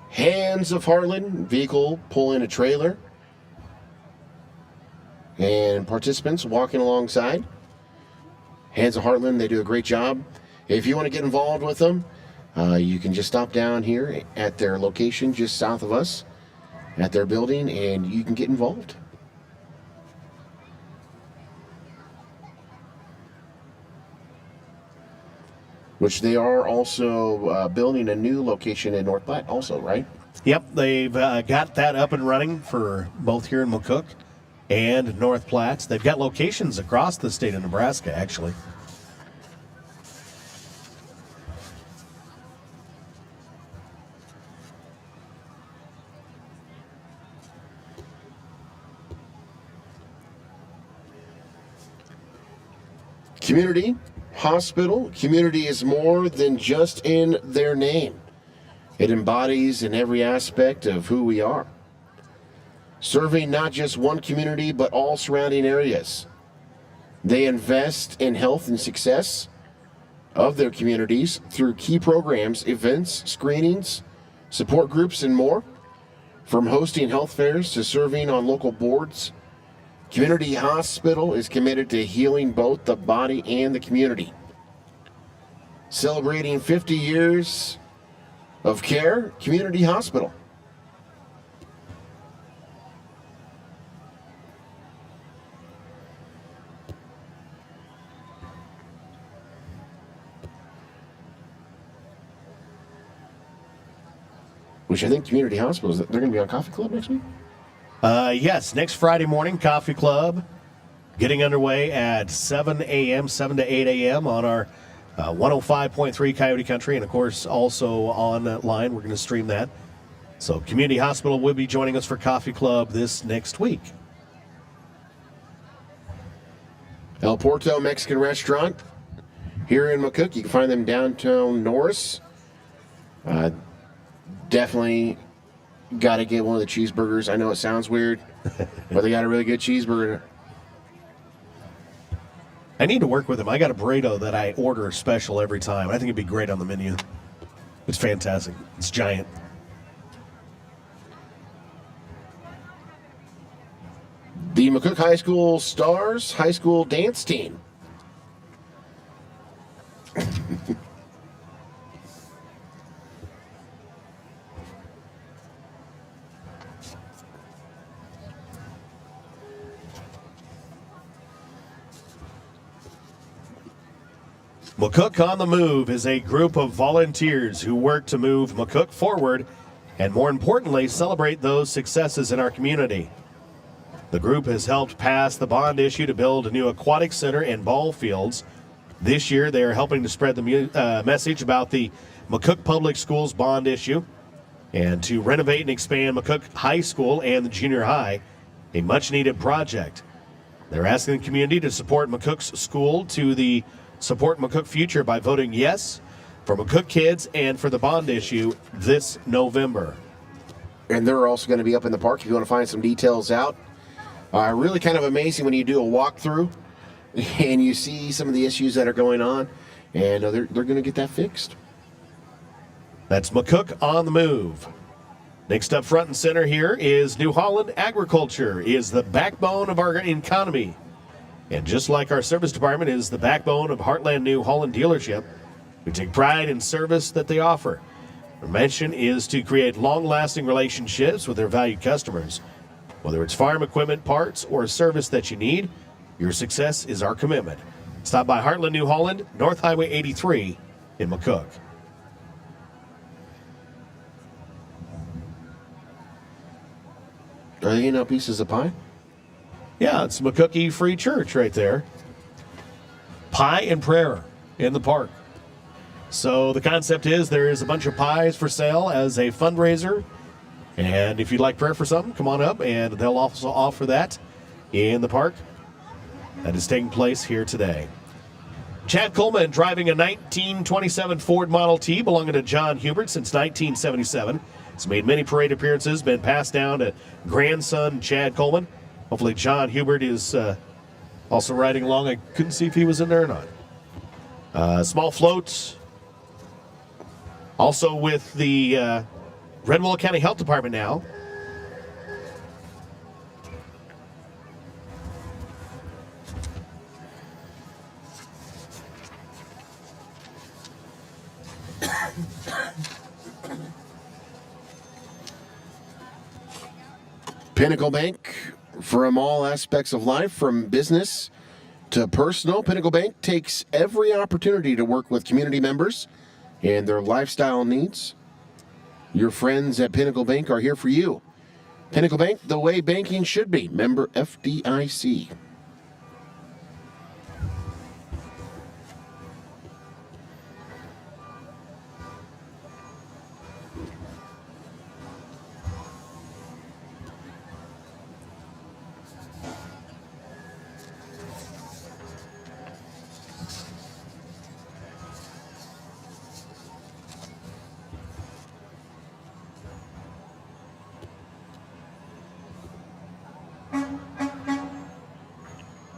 Hands of Heartland vehicle pulling a trailer. And participants walking alongside. Hands of Heartland, they do a great job. If you want to get involved with them, you can just stop down here at their location just south of us at their building, and you can get involved. Which they are also building a new location in North Platte also, right? Yep, they've got that up and running for both here in McCook and North Platte. They've got locations across the state of Nebraska, actually. Community hospital. Community is more than just in their name. It embodies in every aspect of who we are. Serving not just one community, but all surrounding areas. They invest in health and success of their communities through key programs, events, screenings, support groups, and more. From hosting health fairs to serving on local boards, Community Hospital is committed to healing both the body and the community. Celebrating 50 years of care, Community Hospital. Which I think Community Hospitals, they're going to be on Coffee Club next week? Yes, next Friday morning, Coffee Club getting underway at 7 a.m., 7 to 8 a.m. on our 105.3 Coyote Country. And, of course, also online. We're going to stream that. So Community Hospital will be joining us for Coffee Club this next week. El Porto Mexican Restaurant here in McCook. You can find them downtown Norris. Definitely got to get one of the cheeseburgers. I know it sounds weird, but they got a really good cheeseburger. I need to work with them. I got a burrito that I order special every time. I think it'd be great on the menu. It's fantastic. It's giant. The McCook High School Stars High School Dance Team. McCook on the Move is a group of volunteers who work to move McCook forward and, more importantly, celebrate those successes in our community. The group has helped pass the bond issue to build a new aquatic center and ball fields. This year, they are helping to spread the message about the McCook Public Schools bond issue and to renovate and expand McCook High School and the junior high, a much-needed project. They're asking the community to support McCook's school to the Support McCook Future by voting yes for McCook Kids and for the bond issue this November. And they're also going to be up in the park if you want to find some details out. Really kind of amazing when you do a walkthrough and you see some of the issues that are going on, and they're going to get that fixed. That's McCook on the Move. Next up front and center here is New Holland Agriculture is the backbone of our economy. And just like our service department is the backbone of Heartland New Holland dealership, we take pride in service that they offer. Their mission is to create long-lasting relationships with their valued customers. Whether it's farm equipment, parts, or a service that you need, your success is our commitment. Stop by Heartland, New Holland, North Highway 83 in McCook. Are they handing out pieces of pie? Yeah, it's McCookie Free Church right there. Pie and prayer in the park. So the concept is there is a bunch of pies for sale as a fundraiser. And if you'd like prayer for something, come on up, and they'll also offer that in the park. That is taking place here today. Chad Coleman driving a 1927 Ford Model T belonging to John Hubert since 1977. He's made many parade appearances, been passed down to grandson Chad Coleman. Hopefully John Hubert is also riding along. I couldn't see if he was in there or not. Small floats. Also with the Red Willow County Health Department now. Pinnacle Bank, from all aspects of life, from business to personal, Pinnacle Bank takes every opportunity to work with community members and their lifestyle needs. Your friends at Pinnacle Bank are here for you. Pinnacle Bank, the way banking should be. Member FDIC.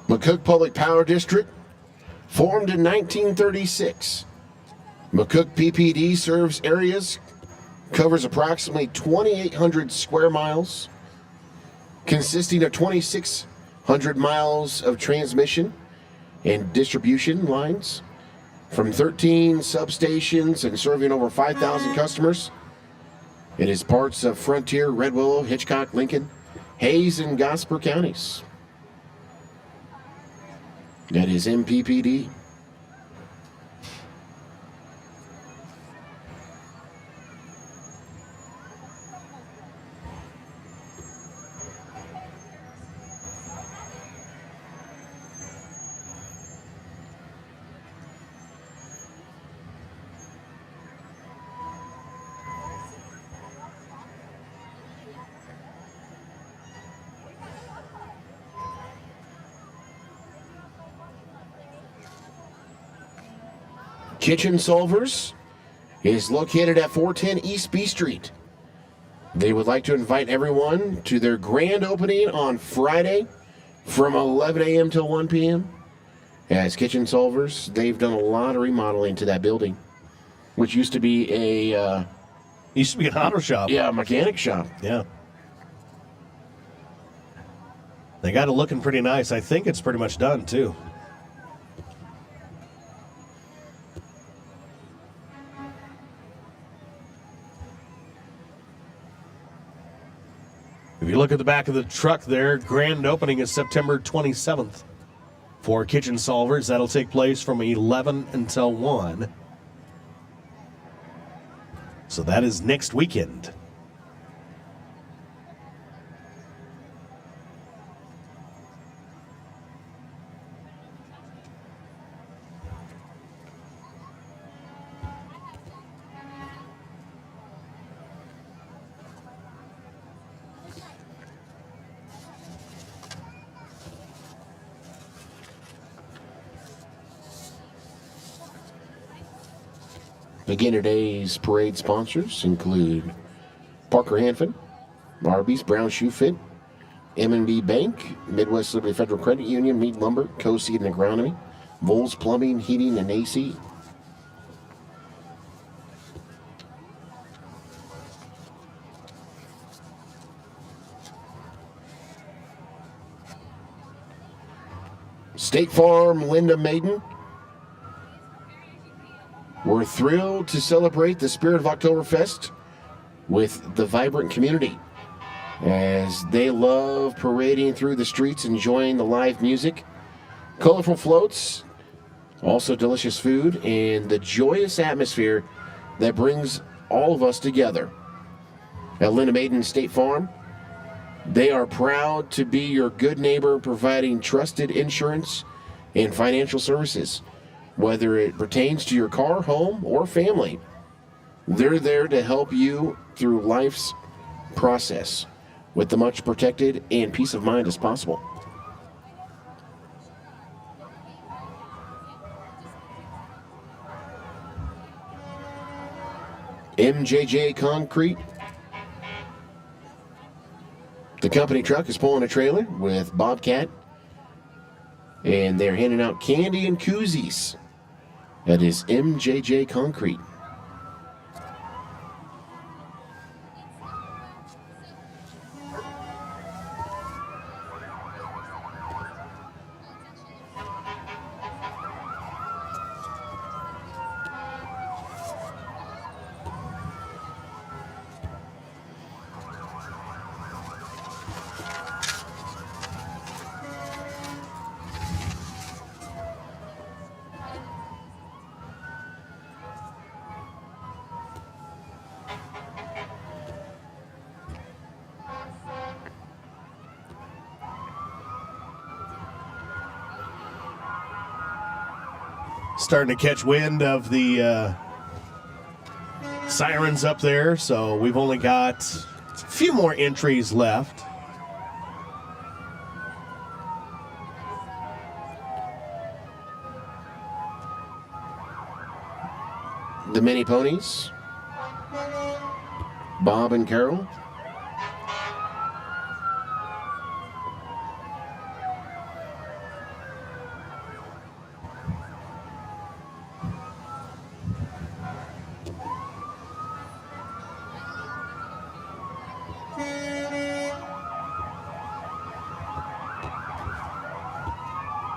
McCook Public Power District, formed in 1936. McCook PPD serves areas, covers approximately 2,800 square miles, consisting of 2,600 miles of transmission and distribution lines from 13 substations and serving over 5,000 customers. It is parts of Frontier, Red Willow, Hitchcock, Lincoln, Hayes, and Gosper counties. That is MPPD. Kitchen Solvers is located at 410 East B Street. They would like to invite everyone to their grand opening on Friday from 11 a.m. till 1 p.m. As Kitchen Solvers, they've done a lot of remodeling to that building, which used to be a an auto shop. Yeah, mechanic shop. Yeah. They got it looking pretty nice. I think it's pretty much done, too. If you look at the back of the truck there, grand opening is September 27th for Kitchen Solvers. That'll take place from 11 until 1. So that is next weekend. Again, today's parade sponsors include Parker Hanford, Arby's, Brown Shoe Fit, M&B Bank, Midwest Liberty Federal Credit Union, Meat Lumber, Co-Seed and Agronomy, Vols Plumbing, Heating, and AC. State Farm, Linda Maiden. We're We're thrilled to celebrate the spirit of Oktoberfest with the vibrant community as they love parading through the streets, enjoying the live music, colorful floats, also delicious food, and the joyous atmosphere that brings all of us together. At Linda Maiden State Farm, they are proud to be your good neighbor, providing trusted insurance and financial services. Whether it pertains to your car, home, or family, they're there to help you through life's process with the much protected and peace of mind as possible. MJJ Concrete. The company truck is pulling a trailer with Bobcat, and they're handing out candy and koozies. That is MJJ Concrete. Starting to catch wind of the sirens up there, so we've only got a few more entries left. The Mini Ponies, Bob and Carol.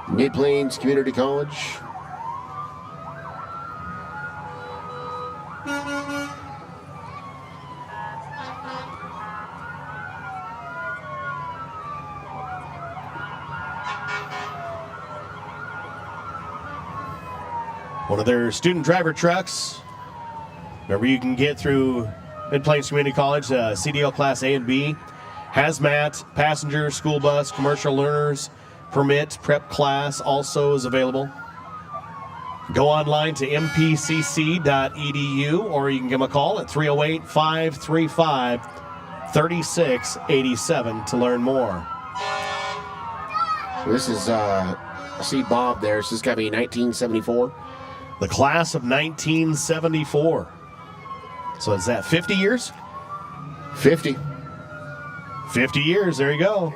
Mid Plains Community College. One of their student driver trucks. Remember, you can get through Mid Plains Community College, CDL Class A and B, hazmat, passenger, school bus, commercial learners, permit, prep class also is available. Go online to mpcc.edu, or you can give them a call at 308-535-3687 to learn more. This is, I see Bob there. This is got to be 1974. The class of 1974. So is that 50 years? 50. 50 years, there you go.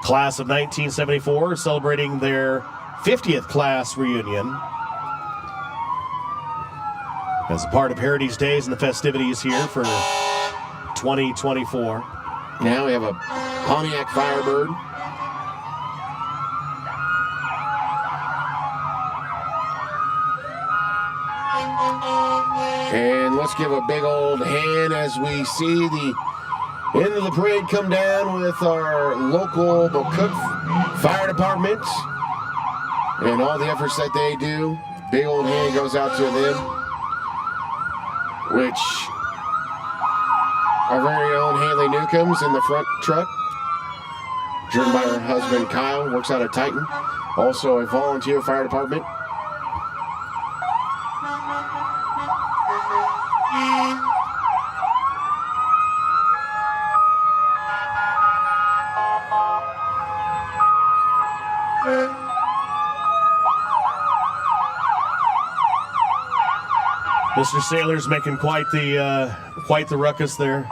Class of 1974 celebrating their 50th class reunion as a part of Heritage Days and the festivities here for 2024. Now we have a Pontiac Firebird. And let's give a big old hand as we see the end of the parade come down with our local McCook Fire Department and all the efforts that they do. Big old hand goes out to them, which our very own Haley Newcomb's in the front truck, driven by her husband Kyle, works out of Titan, also a volunteer fire department. Mr. Sailor's making quite the ruckus there.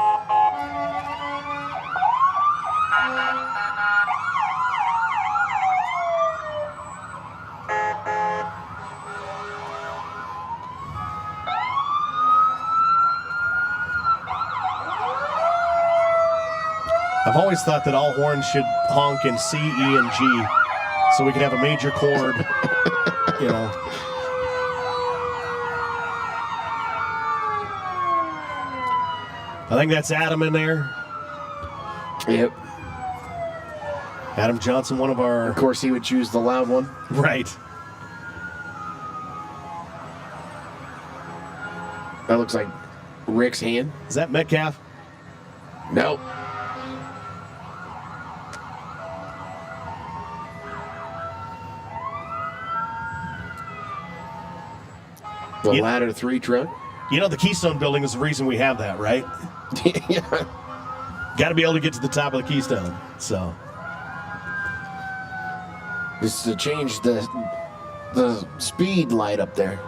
I've always thought that all horns should honk in C, E, and G, so we can have a major chord, you know. I think that's Adam in there. Yep. Adam Johnson, one of our... Of course, he would choose the loud one. Right. That looks like Rick's hand. Is that Metcalf? No. The Yeah. Ladder 3 truck. You know, the Keystone Building is the reason we have that, right? Yeah. Got to be able to get to the top of the Keystone. So, Just to change the speed light up there.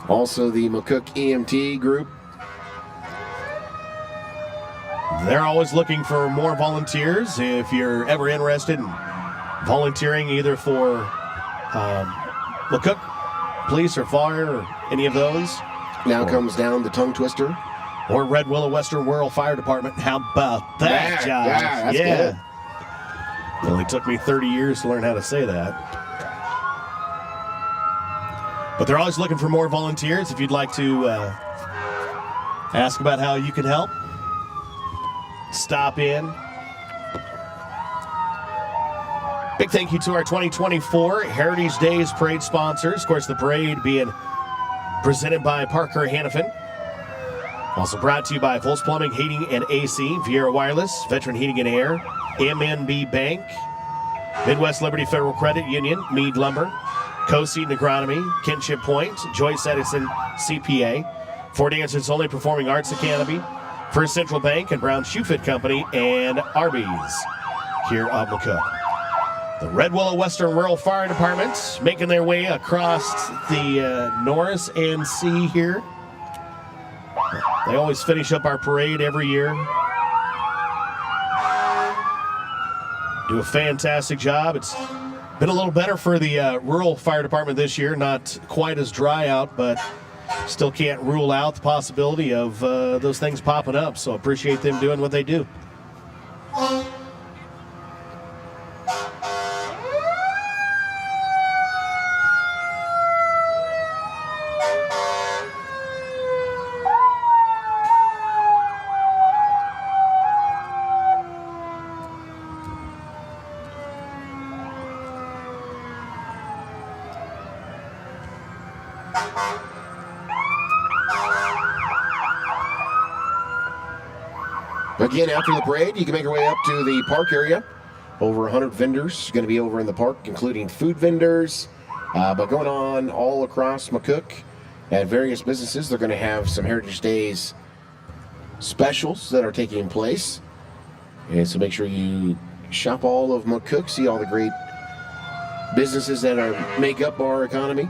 Also, the McCook EMT group. they're always looking for more volunteers. If you're ever interested in volunteering either for McCook Police or Fire or any of those, Now comes down the tongue twister. or Red Willow Western Rural Fire Department. How about that, Josh? Yeah, that's good. It only took me 30 years to learn how to say that. But they're always looking for more volunteers. If you'd like to ask about how you can help, stop in. Big thank you to our 2024 Heritage Days Parade sponsors. Of course, the parade being presented by Parker Hannafin. Also brought to you by Volz Plumbing, Heating, and AC, Viera Wireless, Veteran Heating and Air, MNB Bank, Midwest Liberty Federal Credit Union, Meade Lumber, Co-Seed and Agronomy, Kinship Point, Joyce Edison CPA, Ford Answers Only Performing Arts Academy, First Central Bank and Brown Shoe Fit Company, and Arby's here of McCook. The Red Willow Western Rural Fire Department making their way across the Norris and Sea here. They always finish up our parade every year. Do a fantastic job. It's been a little better for the rural fire department this year. Not quite as dry out, but still can't rule out the possibility of those things popping up. So appreciate them doing what they do. Again, after the parade, you can make your way up to the park area. Over 100 vendors going to be over in the park, including food vendors. But going on all across McCook at various businesses, they're going to have some Heritage Days specials that are taking place. And so make sure you shop all of McCook, see all the great businesses that make up our economy.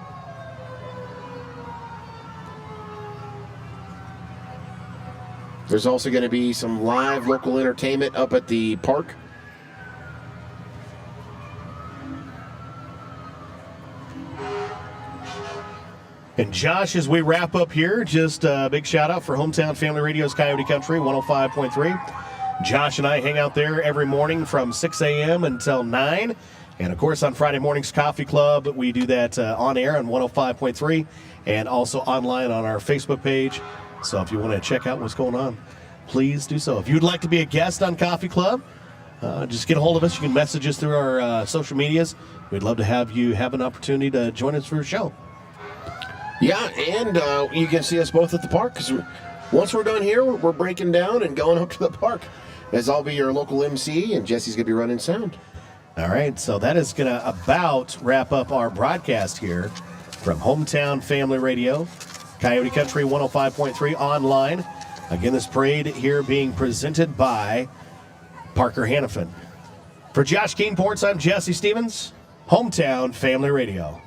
There's also going to be some live local entertainment up at the park. And Josh, as we wrap up here, just a big shout out for Hometown Family Radio's Coyote Country 105.3. Josh and I hang out there every morning from 6 a.m. until 9. And of course, on Friday mornings, Coffee Club, we do that on air on 105.3 and also online on our Facebook page. So if you want to check out what's going on, please do so. If you'd like to be a guest on Coffee Club, just get a hold of us. You can message us through our social medias. We'd love to have you have an opportunity to join us for a show. Yeah, and you can see us both at the park, because once we're done here, we're breaking down and going up to the park, as I'll be your local MC, and Jesse's going to be running sound. All right, so that is going to about wrap up our broadcast here from Hometown Family Radio, Coyote Country 105.3 online. Again, this parade here being presented by Parker Hannafin. For Josh Keenports, I'm Jesse Stevens, Hometown Family Radio.